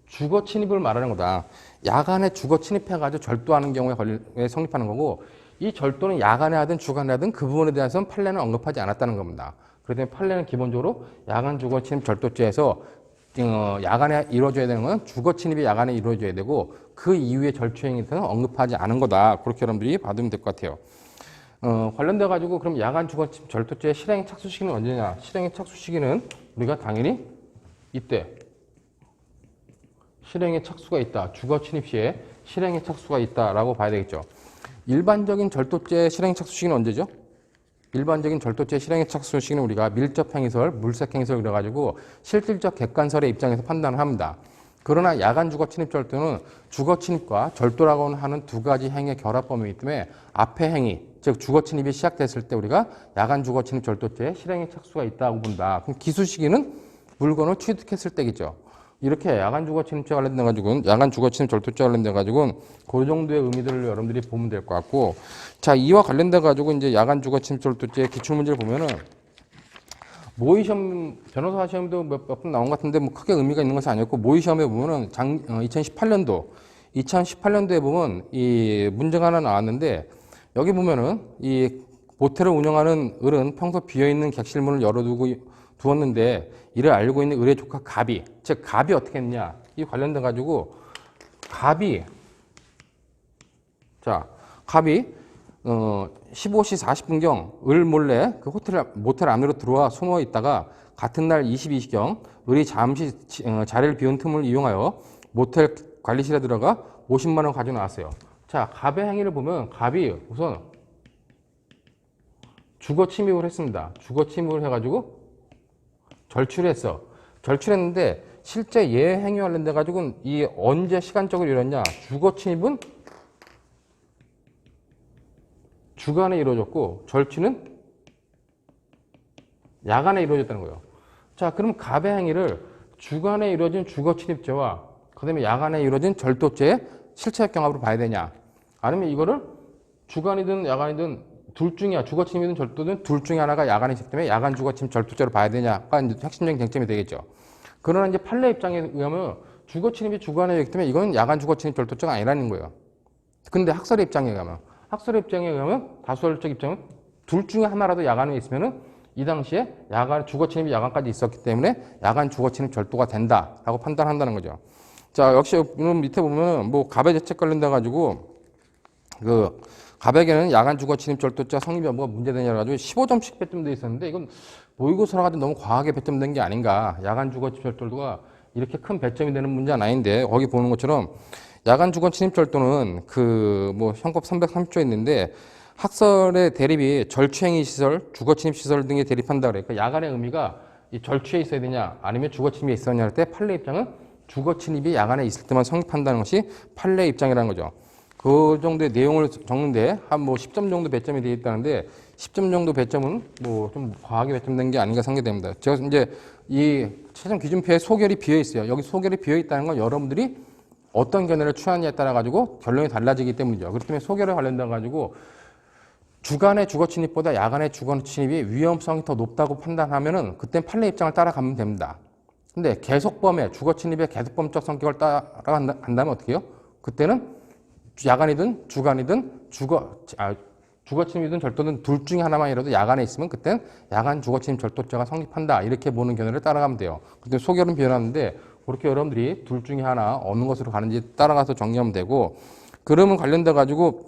주거 침입을 말하는 거다. 야간에 주거 침입해가지고 절도하는 경우에 성립하는 거고 이 절도는 야간에 하든 주간에 하든 그 부분에 대해서는 판례는 언급하지 않았다는 겁니다. 그렇기 때문에 판례는 기본적으로 야간 주거 침입 절도죄에서 야간에 이루어져야 되는 건 주거 침입이 야간에 이루어져야 되고 그 이후에 절취행위에 대해서는 언급하지 않은 거다. 그렇게 여러분들이 받으면 될 것 같아요. 관련돼 가지고 그럼 야간 주거 침입 절도죄의 실행 착수 시기는 언제냐? 실행의 착수 시기는 우리가 당연히 이때 실행에 착수가 있다. 주거 침입 시에 실행에 착수가 있다라고 봐야 되겠죠. 일반적인 절도죄 실행 착수 시기는 언제죠? 일반적인 절도죄 실행에 착수 시기는 우리가 밀접행위설, 물색행위설 그래가지고 실질적 객관설의 입장에서 판단을 합니다. 그러나 야간 주거 침입 절도는 주거 침입과 절도라고 하는 두 가지 행위의 결합 범위이기 때문에 앞의 행위, 즉 주거 침입이 시작됐을 때 우리가 야간 주거 침입 절도죄 실행에 착수가 있다고 본다. 그럼 기수 시기는 물건을 취득했을 때겠죠. 이렇게 야간 주거 침입죄 관련돼 가지고는 야간 주거 침입 절도죄 관련돼 가지고는 그 정도의 의미들을 여러분들이 보면 될 것 같고, 자 이와 관련돼 가지고 이제 야간 주거 침입 절도죄 기출 문제를 보면은 모의 시험 변호사 시험도 몇 번 나온 것 같은데 뭐 크게 의미가 있는 것은 아니었고, 모의 시험에 보면은 2018년도에 보면 이 문제가 하나 나왔는데, 여기 보면은 이 모텔을 운영하는 을은 평소 비어있는 객실문을 두었는데 이를 알고 있는 을의 조카 갑이, 즉 갑이 어떻게 했냐, 이 관련돼 가지고 갑이 15시 40분경 을 몰래 그 모텔 안으로 들어와 숨어 있다가 같은 날 22시경 을이 잠시 자리를 비운 틈을 이용하여 모텔 관리실에 들어가 50만 원 가지고 나왔어요. 자, 갑의 행위를 보면 갑이 우선 주거 침입을 했습니다. 주거 침입을 해가지고 절출했어. 절출했는데 실제 얘 행위 관련돼 가지고는 이 언제 시간적으로 이뤘냐? 주거 침입은 주간에 이루어졌고 절취는 야간에 이루어졌다는 거예요. 자, 그럼 갑의 행위를 주간에 이루어진 주거 침입죄와 그다음에 야간에 이루어진 절도죄의 실체적 경합으로 봐야 되냐? 아니면 이거를 주간이든 야간이든 둘 중이야. 주거 침입이든 절도든 둘 중에 하나가 야간에 있기 때문에 야간 주거 침입 절도죄로 봐야 되냐가 이제 핵심적인 쟁점이 되겠죠. 그러나 이제 판례 입장에 의하면 주거 침입이 주간에 있기 때문에 이건 야간 주거 침입 절도죄가 아니라는 거예요. 근데 학설의 입장에 의하면 다수설적 입장은 둘 중에 하나라도 야간에 있으면은 이 당시에 야간 주거 침입이 야간까지 있었기 때문에 야간 주거 침입 절도가 된다라고 판단한다는 거죠. 자, 역시 밑에 보면 뭐 갑의 죄책 관련돼 가지고 그 갑에게는 야간 주거 침입 절도죄 성립 여부가 문제되냐 가지고 15점씩 배점돼 있었는데, 이건 모의고사라 가지고 너무 과하게 배점된 게 아닌가. 야간 주거 침입 절도가 이렇게 큰 배점이 되는 문제는 아닌데, 거기 보는 것처럼 야간 주거 침입 절도는 그 뭐 형법 330조에 있는데 학설의 대립이 절취행위 시설, 주거 침입 시설 등에 대립한다 그래요. 그러니까 야간의 의미가 이 절취에 있어야 되냐 아니면 주거 침입에 있었냐 할 때 판례 입장은 주거 침입이 야간에 있을 때만 성립한다는 것이 판례 입장이라는 거죠. 그 정도의 내용을 적는데 한 뭐 10점 정도 배점이 되어 있다는데 10점 정도 배점은 뭐 좀 과하게 배점된 게 아닌가 생각됩니다. 제가 이제 이 최종 기준표에 소결이 비어 있어요. 여기 소결이 비어 있다는 건 여러분들이 어떤 견해를 취하느냐에 따라 가지고 결론이 달라지기 때문이죠. 그렇기 때문에 소결에 관련돼 가지고 주간의 주거 침입보다 야간의 주거 침입이 위험성이 더 높다고 판단하면은 그땐 판례 입장을 따라가면 됩니다. 근데 계속범의 주거 침입의 계속범적 성격을 따라간다면 어떻게 해요? 그때는 야간이든 주간이든 주거 침입이든 절도든 둘 중에 하나만이라도 야간에 있으면 그땐 야간 주거 침입 절도죄가 성립한다. 이렇게 보는 견해를 따라가면 돼요. 그때 소결은 변하는데 그렇게 여러분들이 둘 중에 하나 어느 것으로 가는지 따라가서 정리하면 되고, 그러면 관련돼 가지고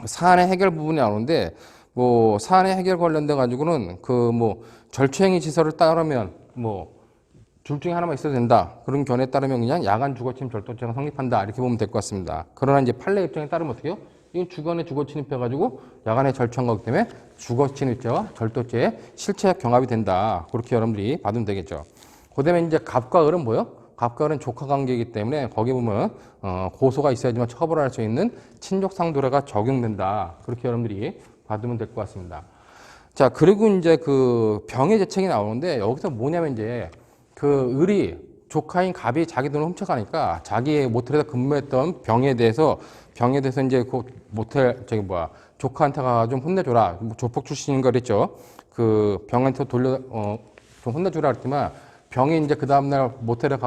사안의 해결 부분이 나오는데, 뭐 사안의 해결 관련돼 가지고는 그 뭐 절취행위 시설을 따르면 뭐 둘 중에 하나만 있어도 된다. 그런 견해에 따르면 그냥 야간 주거 침입 절도죄가 성립한다. 이렇게 보면 될 것 같습니다. 그러나 이제 판례 입장에 따르면 어떻게 해요? 이건 주간에 주거 침입해 가지고 야간에 절취한 거기 때문에 주거 침입죄와 절도죄의 실체적 경합이 된다. 그렇게 여러분들이 받으면 되겠죠. 그다음에 이제 갑과 을은 뭐요? 갑과 을은 조카 관계이기 때문에 거기 보면 고소가 있어야지만 처벌할 수 있는 친족상도례가 적용된다. 그렇게 여러분들이 받으면 될 것 같습니다. 자, 그리고 이제 그 병의 죄책이 나오는데 여기서 뭐냐면 이제 그 을이 조카인 갑이 자기 돈을 훔쳐가니까 자기 모텔에서 근무했던 병에 대해서 이제 그 모텔 조카한테 가서 좀 혼내줘라. 조폭 출신인 거 그랬죠. 그 병한테 좀 혼내주라 그랬지만 병이 이제 그 다음날 모텔에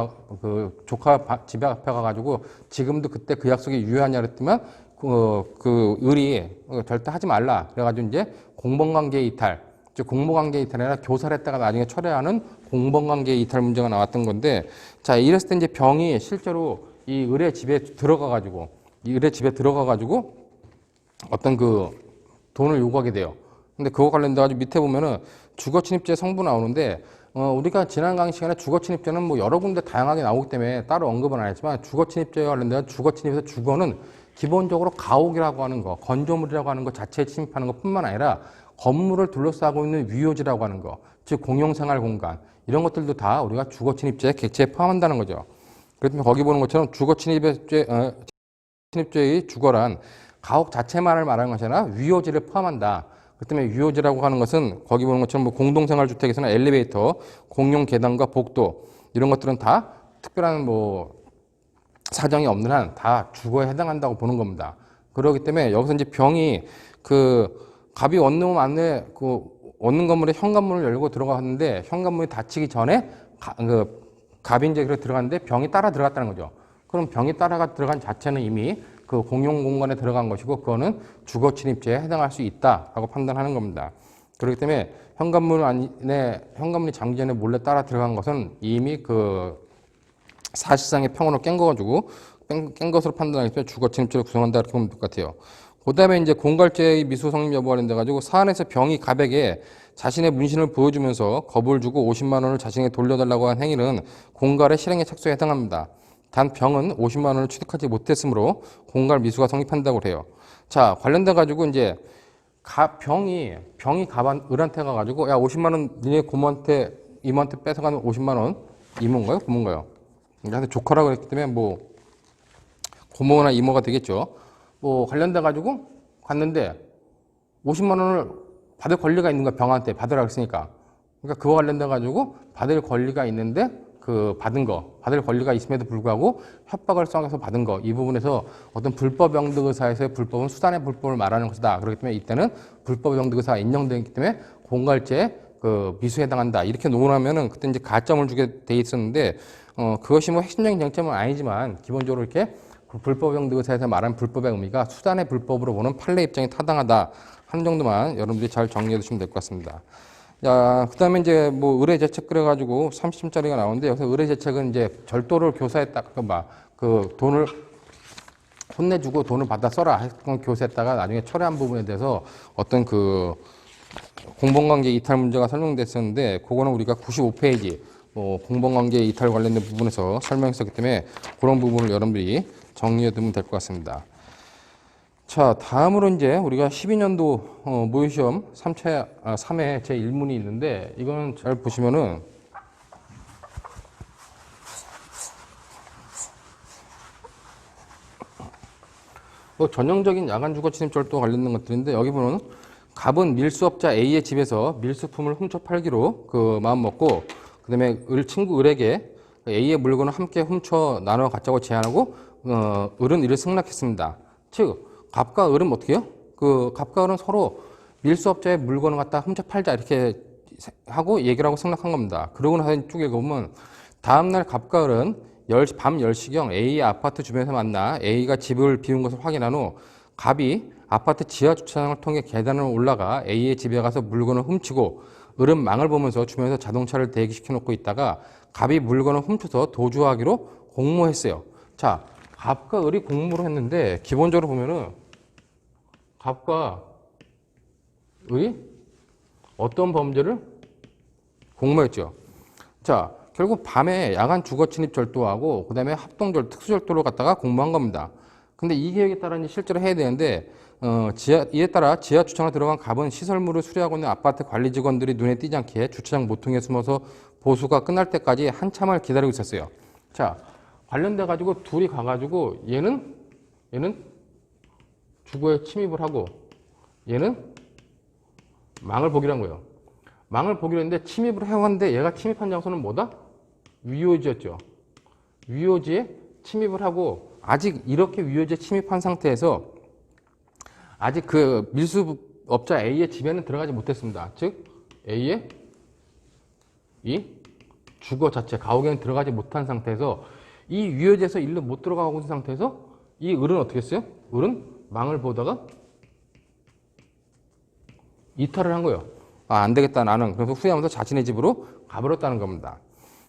그 조카 집에 앞에 가가지고 지금도 그때 그 약속이 유효하냐 그랬지만 그 을이 절대 하지 말라. 그래가지고 이제 공범관계 이탈, 즉 공모관계 이탈이 아니라 교사를 했다가 나중에 철회하는 공범관계 이탈 문제가 나왔던 건데, 자, 이랬을 때 이제 병이 실제로 이 을의 집에 들어가가지고 어떤 그 돈을 요구하게 돼요. 근데 그거 관련돼가지고 밑에 보면은 주거 침입죄 성부 나오는데 우리가 지난 강의 시간에 주거침입죄는 뭐 여러 군데 다양하게 나오기 때문에 따로 언급은 안 했지만 주거침입죄와 관련된 주거침입에서 주거는 기본적으로 가옥이라고 하는 거, 건조물이라고 하는 것 자체에 침입하는 것뿐만 아니라 건물을 둘러싸고 있는 위요지라고 하는 거, 즉 공용생활 공간 이런 것들도 다 우리가 주거침입죄의 객체에 포함한다는 거죠. 그렇다면 거기 보는 것처럼 침입죄의 주거란 가옥 자체만을 말하는 것이 아니라 위요지를 포함한다. 그렇기 때문에 위요지라고 하는 것은 거기 보는 것처럼 뭐 공동생활주택에서는 엘리베이터, 공용 계단과 복도 이런 것들은 다 특별한 뭐 사정이 없는 한 다 주거에 해당한다고 보는 겁니다. 그렇기 때문에 여기서 이제 병이 갑이 원룸 안에 원룸 건물에 현관문을 열고 들어갔는데 현관문이 닫히기 전에 갑이 이제 들어갔는데 병이 따라 들어갔다는 거죠. 그럼 병이 따라가 들어간 자체는 이미 그 공용 공간에 들어간 것이고 그거는 주거 침입죄에 해당할 수 있다라고 판단하는 겁니다. 그렇기 때문에 현관문이 잠기 전에 몰래 따라 들어간 것은 이미 사실상의 평온을 깬 것으로 판단하기 때문에 주거 침입죄를 구성한다 이렇게 보면 될 것 같아요. 그다음에 이제 공갈죄의 미수 성립 여부 관련돼 가지고 사안에서 병이 갑에게 자신의 문신을 보여주면서 겁을 주고 50만 원을 자신에게 돌려달라고 한 행위는 공갈의 실행의 착수에 해당합니다. 단 병은 50만 원을 취득하지 못했으므로 공갈 미수가 성립한다고 해요. 자, 관련돼 가지고 이제 병이 을한테 가가지고 야 50만 원 니네 이모한테 뺏어가는 50만 원 이모인가요? 고모인가요? 한테 조카라고 했기 때문에 뭐 고모나 이모가 되겠죠. 뭐 관련돼 가지고 갔는데 50만 원을 받을 권리가 있는 거야. 병한테 받으라고 했으니까. 그러니까 그거 관련돼 가지고 받을 권리가 있는데 받을 권리가 있음에도 불구하고 협박을 써서 받은 거, 이 부분에서 어떤 불법 영득 의사에서의 불법은 수단의 불법을 말하는 것이다. 그렇기 때문에 이때는 불법 영득 의사가 인정되기 때문에 공갈죄 미수에 해당한다. 이렇게 논하면은 그때 이제 가점을 주게 돼 있었는데, 그것이 뭐 핵심적인 쟁점은 아니지만 기본적으로 이렇게 불법 영득 의사에서 말하는 불법의 의미가 수단의 불법으로 보는 판례 입장이 타당하다 하는 정도만 여러분들이 잘 정리해 두시면 될 것 같습니다. 자, 그 다음에 이제 뭐 의뢰재책 그래가지고 30점짜리가 나오는데 여기서 의뢰재책은 이제 절도를 교사했다, 돈을 혼내주고 돈을 받아 써라 했던 교사했다가 나중에 철회한 부분에 대해서 어떤 공범관계 이탈 문제가 설명됐었는데 그거는 우리가 95페이지 공범관계 이탈 관련된 부분에서 설명했었기 때문에 그런 부분을 여러분들이 정리해 두면 될 것 같습니다. 자, 다음으로 이제 우리가 12년도 모의시험 3회 제 1문이 있는데 이거는 잘 보시면은 전형적인 야간 주거 침입 절도 관련된 것들인데 여기 보면 갑은 밀수업자 A의 집에서 밀수품을 훔쳐 팔기로 마음 먹고 그다음에 친구 을에게 A의 물건을 함께 훔쳐 나눠 갖자고 제안하고 을은 이를 승낙했습니다. 즉 갑과 을은 어떻게 해요? 갑과 을은 서로 밀수업자의 물건을 갖다 훔쳐 팔자 이렇게 하고 얘기를 하고 승낙한 겁니다. 그러고 나서 쭉 읽어보면 다음날 갑과 을은 밤 10시경 A의 아파트 주변에서 만나 A가 집을 비운 것을 확인한 후 갑이 아파트 지하 주차장을 통해 계단을 올라가 A의 집에 가서 물건을 훔치고 을은 망을 보면서 주변에서 자동차를 대기시켜 놓고 있다가 갑이 물건을 훔쳐서 도주하기로 공모했어요. 자, 갑과 을이 공모를 했는데 기본적으로 보면은 갑과 을이 어떤 범죄를 공모했죠. 자, 결국 밤에 야간 주거 침입 절도하고 그다음에 합동절 특수절도를 갖다가 공모한 겁니다. 근데 이 계획에 따라 이제 실제로 해야 되는데 이에 따라 지하 주차장에 들어간 갑은 시설물을 수리하고 있는 아파트 관리 직원들이 눈에 띄지 않게 주차장 모퉁이에 숨어서 보수가 끝날 때까지 한참을 기다리고 있었어요. 자, 관련돼 가지고 둘이 가가지고 얘는 주거에 침입을 하고 얘는 망을 보기로 한 거예요. 망을 보기로 했는데 침입을 해왔는데 얘가 침입한 장소는 뭐다? 위요지였죠. 위요지에 침입을 하고 아직 이렇게 위요지에 침입한 상태에서 아직 밀수업자 A의 집에는 들어가지 못했습니다. 즉 A의 이 주거 자체 가옥에는 들어가지 못한 상태에서 이 위요지에서 일로 못 들어가고 있는 상태에서 이 을은 어떻게 했어요? 을은 망을 보다가 이탈을 한 거예요. 안 되겠다 나는. 그래서 후회하면서 자신의 집으로 가버렸다는 겁니다.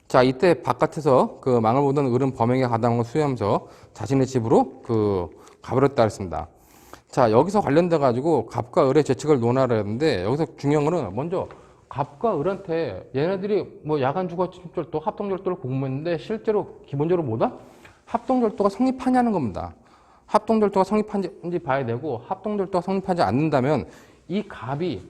자, 이때 바깥에서 망을 보던 을은 범행에 가담한 걸 후회하면서 자신의 집으로 가버렸다 했습니다. 자, 여기서 관련돼 가지고 갑과 을의 죄책을 논하려 했는데 여기서 중요한 거는 먼저 갑과 을한테 얘네들이 뭐 야간 주거 침입절도, 합동절도를 공모했는데 실제로 기본적으로 뭐다? 합동절도가 성립하냐는 겁니다. 합동절도가 성립한지 봐야 되고 합동절도가 성립하지 않는다면 이 갑이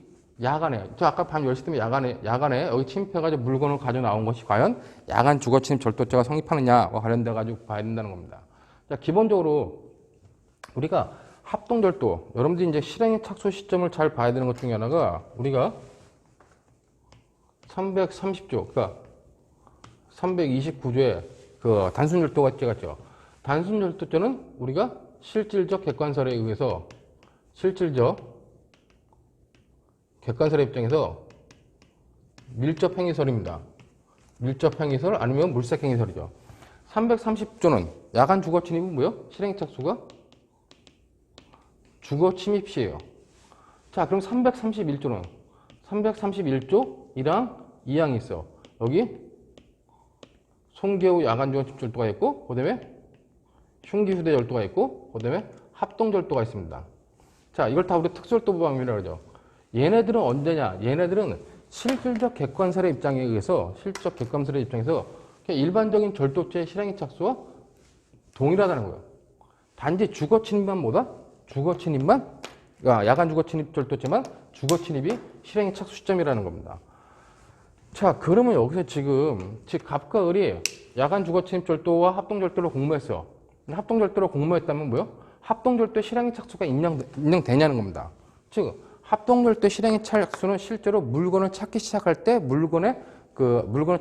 야간에 저 아까 밤 10시 되면 야간에 여기 침입해가지고 물건을 가져 나온 것이 과연 야간 주거 침입 절도죄가 성립하느냐와 관련돼 가지고 봐야 된다는 겁니다. 자, 기본적으로 우리가 합동절도 여러분들이 이제 실행의 착수 시점을 잘 봐야 되는 것 중에 하나가 우리가 330조 그러니까 329조에 그 단순절도가 있죠. 단순절도죄는 우리가 실질적 객관설에 의해서 실질적 객관설의 입장에서 밀접행위설입니다. 밀접행위설 아니면 물색행위설이죠. 330조는 야간 주거 침입은 뭐요? 실행 착수가 주거 침입 시예요. 자, 그럼 331조는 331조 1항 2항이 있어. 여기 송계호 야간 주거 침입 절도가 있고 그다음에 흉기 휴대 절도가 있고 그다음에 합동 절도가 있습니다. 자, 이걸 다 우리 특수절도 방법이라고 그러죠. 얘네들은 언제냐? 얘네들은 실질적 객관설의 입장에 의해서 실질적 객관설의 입장에서 그냥 일반적인 절도죄 실행의 착수와 동일하다는 거예요. 단지 주거 침입만 뭐다? 주거 침입만 야간 주거 침입 절도죄만 주거 침입이 실행의 착수 시점이라는 겁니다. 자, 그러면 여기서 지금 즉 갑과 을이 야간 주거 침입 절도와 합동 절도를 공모했어요. 합동 절도를 공모했다면 뭐요? 합동 절도 실행의 착수가 인정되냐는 겁니다. 즉 합동절도 실행의 착수는 실제로 물건을 찾기 시작할 때 물건을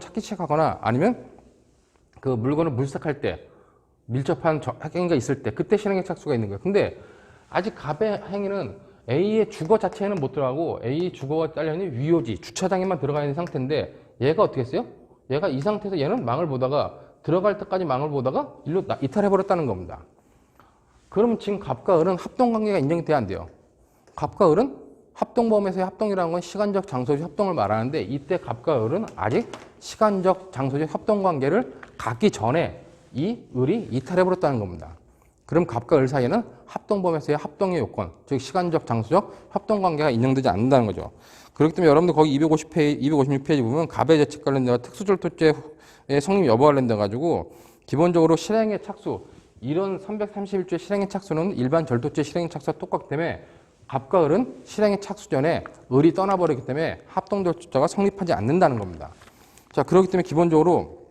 찾기 시작하거나 아니면 그 물건을 물색할 때 밀접한 행위가 있을 때 그때 실행의 착수가 있는 거예요. 근데 아직 갑의 행위는 A의 주거 자체에는 못 들어가고 A 주거가 딸려있는 위요지, 주차장에만 들어가 있는 상태인데 얘가 어떻게 했어요? 얘가 이 상태에서 얘는 망을 보다가 들어갈 때까지 망을 보다가 일로 이탈해버렸다는 겁니다. 그러면 지금 갑과 을은 합동관계가 인정돼야 안 돼요. 갑과 을은 합동범에서의 합동이라는 건 시간적, 장소적 협동을 말하는데 이때 갑과 을은 아직 시간적, 장소적 협동관계를 갖기 전에 이 을이 이탈해버렸다는 겁니다. 그럼 갑과 을 사이에는 합동범에서의 합동의 요건, 즉 시간적, 장소적 협동관계가 인정되지 않는다는 거죠. 그렇기 때문에 여러분들 거기 256페이지 보면 갑의 죄책 관련된 특수절도죄의 성립 여부 관련돼 가지고 기본적으로 실행의 착수, 이런 331조의 실행의 착수는 일반 절도죄 실행의 착수와 똑같기 때문에 갑과 을은 실행의 착수 전에 을이 떠나버리기 때문에 합동절도죄가 성립하지 않는다는 겁니다. 자, 그렇기 때문에 기본적으로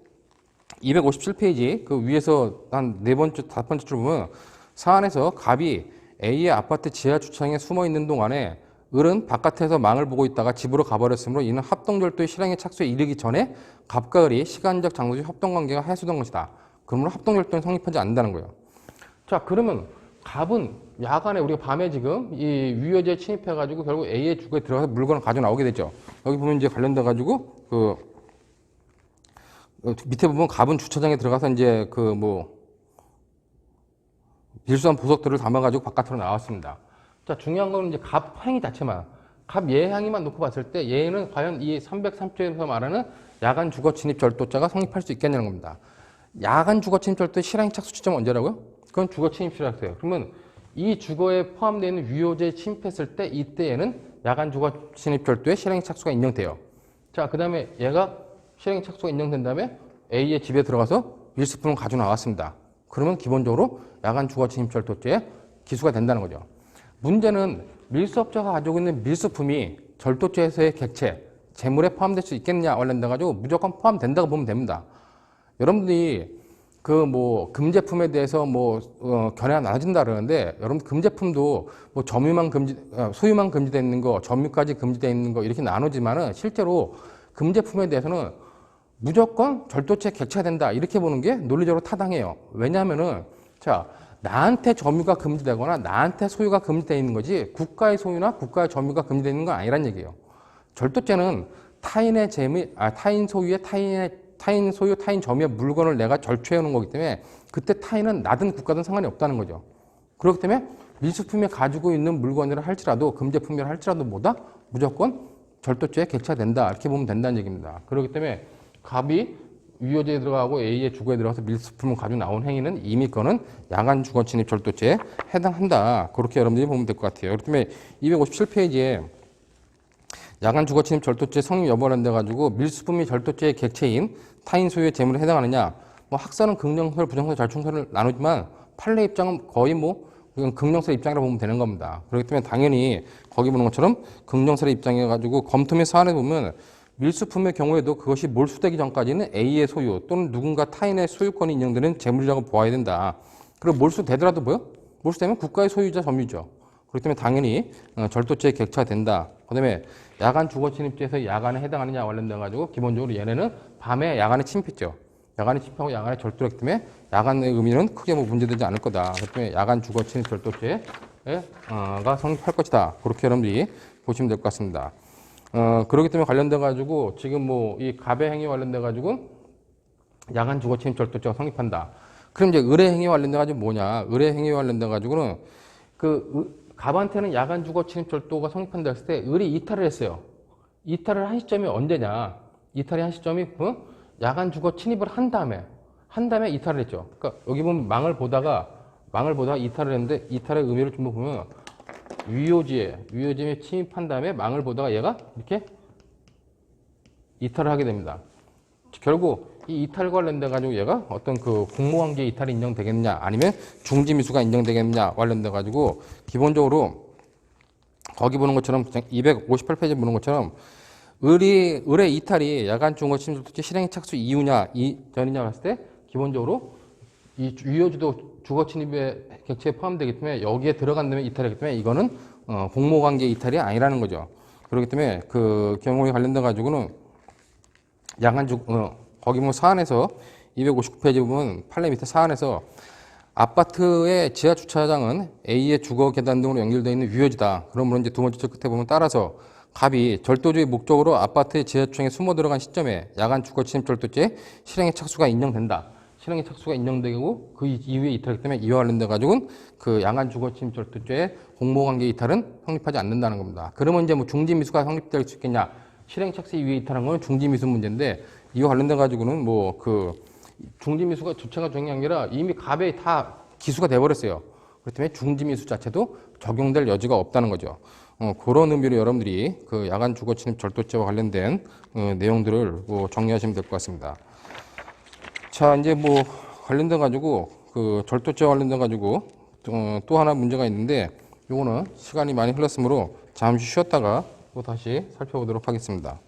257페이지 그 위에서 한 4번째, 5번째 줄 보면 사안에서 갑이 A의 아파트 지하 주차장에 숨어 있는 동안에 을은 바깥에서 망을 보고 있다가 집으로 가버렸으므로 이는 합동절도의 실행의 착수에 이르기 전에 갑과 을이 시간적, 장소적 협동관계가 해소된 것이다. 그러므로 합동절도는 성립하지 않는다는 거예요. 자, 그러면 갑은 야간에 우리가 밤에 지금 이 위요지에 침입해가지고 결국 A의 주거에 들어가서 물건을 가져 나오게 되죠. 여기 보면 이제 관련돼가지고 그 밑에 보면 갑은 주차장에 들어가서 이제 그 뭐 밀수한 보석들을 담아가지고 바깥으로 나왔습니다. 자, 중요한 건 이제 갑 행위 자체만, 갑 예행위만 놓고 봤을 때 얘는 과연 이 330조에서 말하는 야간 주거 침입 절도죄가 성립할 수 있겠냐는 겁니다. 야간 주거 침입 절도 실행 착수 시점은 언제라고요? 그건 주거 침입 시작돼요. 그러면 이 주거에 포함되어 있는 위요지에 침입했을 때 이때에는 야간 주거 침입 절도의 실행 착수가 인정돼요. 자, 그 다음에 얘가 실행 착수가 인정된 다음에 A의 집에 들어가서 밀수품을 가져 나왔습니다. 그러면 기본적으로 야간 주거 침입 절도죄에 기수가 된다는 거죠. 문제는 밀수업자가 가지고 있는 밀수품이 절도죄에서의 객체, 재물에 포함될 수 있겠냐 관련돼가지고 무조건 포함된다고 보면 됩니다. 여러분들이 그 뭐 금제품에 대해서 견해가 나눠진다 그러는데 여러분 금제품도 뭐 점유만 소유만 금지되어 있는 거, 점유까지 금지되어 있는 거 이렇게 나누지만은 실제로 금제품에 대해서는 무조건 절도죄 객체된다 이렇게 보는 게 논리적으로 타당해요. 왜냐하면은 자, 나한테 점유가 금지되거나 나한테 소유가 금지되어 있는 거지 국가의 소유나 국가의 점유가 금지되어 있는 건 아니란 얘기예요. 절도죄는 타인의 재물, 타인 소유의 타인 소유, 타인 점유의 물건을 내가 절취해 오는 거기 때문에 그때 타인은 나든 국가든 상관이 없다는 거죠. 그렇기 때문에 밀수품에 가지고 있는 물건이라 할지라도 금제품이라 할지라도 무조건 절도죄에 객체된다 이렇게 보면 된다는 얘기입니다. 그렇기 때문에 갑이 위요지에 들어가고 A의 주거에 들어가서 밀수품을 가지고 나온 행위는 이미 그거는 야간 주거 침입 절도죄에 해당한다. 그렇게 여러분들이 보면 될 것 같아요. 그렇기 때문에 257페이지에 야간 주거 침입 절도죄 성립 여부 관련돼 가지고 밀수분 및 절도죄의 객체인 타인 소유의 재물에 해당하느냐. 뭐 학설은 긍정설, 부정설, 절충설을 나누지만 판례 입장은 거의 뭐 그냥 긍정설 입장이라고 보면 되는 겁니다. 그렇기 때문에 당연히 거기 보는 것처럼 긍정설의 입장이어 가지고 검토 및 사안에 보면 밀수품의 경우에도 그것이 몰수되기 전까지는 A의 소유 또는 누군가 타인의 소유권이 인정되는 재물이라고 보아야 된다. 그리고 몰수되더라도 뭐요? 몰수되면 국가의 소유자 점유죠. 그렇기 때문에 당연히 절도죄에 객체가 된다. 그다음에 야간 주거 침입죄에서 야간에 해당하느냐 관련돼 가지고 기본적으로 얘네는 밤에 야간에 침입했죠. 야간에 침입하고 야간에 절도했기 때문에 야간의 의미는 크게 뭐 문제되지 않을 거다. 그렇기 때문에 야간 주거 침입 절도죄가 성립할 것이다. 그렇게 여러분들이 보시면 될 것 같습니다. 그렇기 때문에 관련돼 가지고 지금 뭐 이 갑의 행위 관련돼 가지고 야간 주거 침입 절도죄가 성립한다. 그럼 이제 의뢰 행위 관련돼 가지고 뭐냐? 의뢰 행위 관련돼 가지고는 갑한테는 야간 주거 침입 절도가 성립한다 했을 때 을이 이탈을 했어요. 이탈을 한 시점이 언제냐? 이탈의 한 시점이 야간 주거 침입을 한 다음에 이탈을 했죠. 그러니까 여기 보면 망을 보다가 이탈을 했는데 이탈의 의미를 좀 보면 위요지에 침입한 다음에 망을 보다가 얘가 이렇게 이탈을 하게 됩니다. 결국 이 이탈 관련돼 가지고 얘가 어떤 그 공모관계 이탈이 인정되겠느냐 아니면 중지미수가 인정되겠느냐 관련돼 가지고 기본적으로 거기 보는 것처럼 258페이지 보는 것처럼 을의 이탈이 야간 주거 침입 절도죄 실행 착수 이후냐 이전이냐 했을 때 기본적으로 이 유효주도 주거 침입의 객체에 포함되기 때문에 여기에 들어간다면 이탈이기 때문에 이거는 공모관계 이탈이 아니라는 거죠. 그렇기 때문에 그 경우에 관련돼 가지고는 야간 거기 뭐 사안에서 259페이지 보면 판례 밑에 사안에서 아파트의 지하 주차장은 A의 주거 계단 등으로 연결되어 있는 유효지다. 그러면 이제 두 번째 줄 끝에 보면 따라서 갑이 절도주의 목적으로 아파트의 지하층에 숨어 들어간 시점에 야간 주거 침입 절도죄 실행의 착수가 인정된다. 실행의 착수가 인정되고 그 이후에 이탈하기 때문에 이와 관련돼 가지고는 그 야간 주거 침입 절도죄의 공모관계 이탈은 성립하지 않는다는 겁니다. 그러면 이제 뭐 중지미수가 성립될 수 있겠냐? 실행 착수 이후에 이탈한 건 중지미수 문제인데 이와 관련돼 가지고는 뭐 그 중지미수가 주체가 중요한 게 아니라 이미 갑에 다 기수가 돼버렸어요. 그렇기 때문에 중지미수 자체도 적용될 여지가 없다는 거죠. 그런 의미로 여러분들이 그 야간 주거 침입 절도죄와 관련된 내용들을 뭐 정리하시면 될 것 같습니다. 자, 이제 뭐 관련돼 가지고 그 절도죄와 관련돼 가지고 또 하나 문제가 있는데 요거는 시간이 많이 흘렀으므로 잠시 쉬었다가 또 다시 살펴보도록 하겠습니다.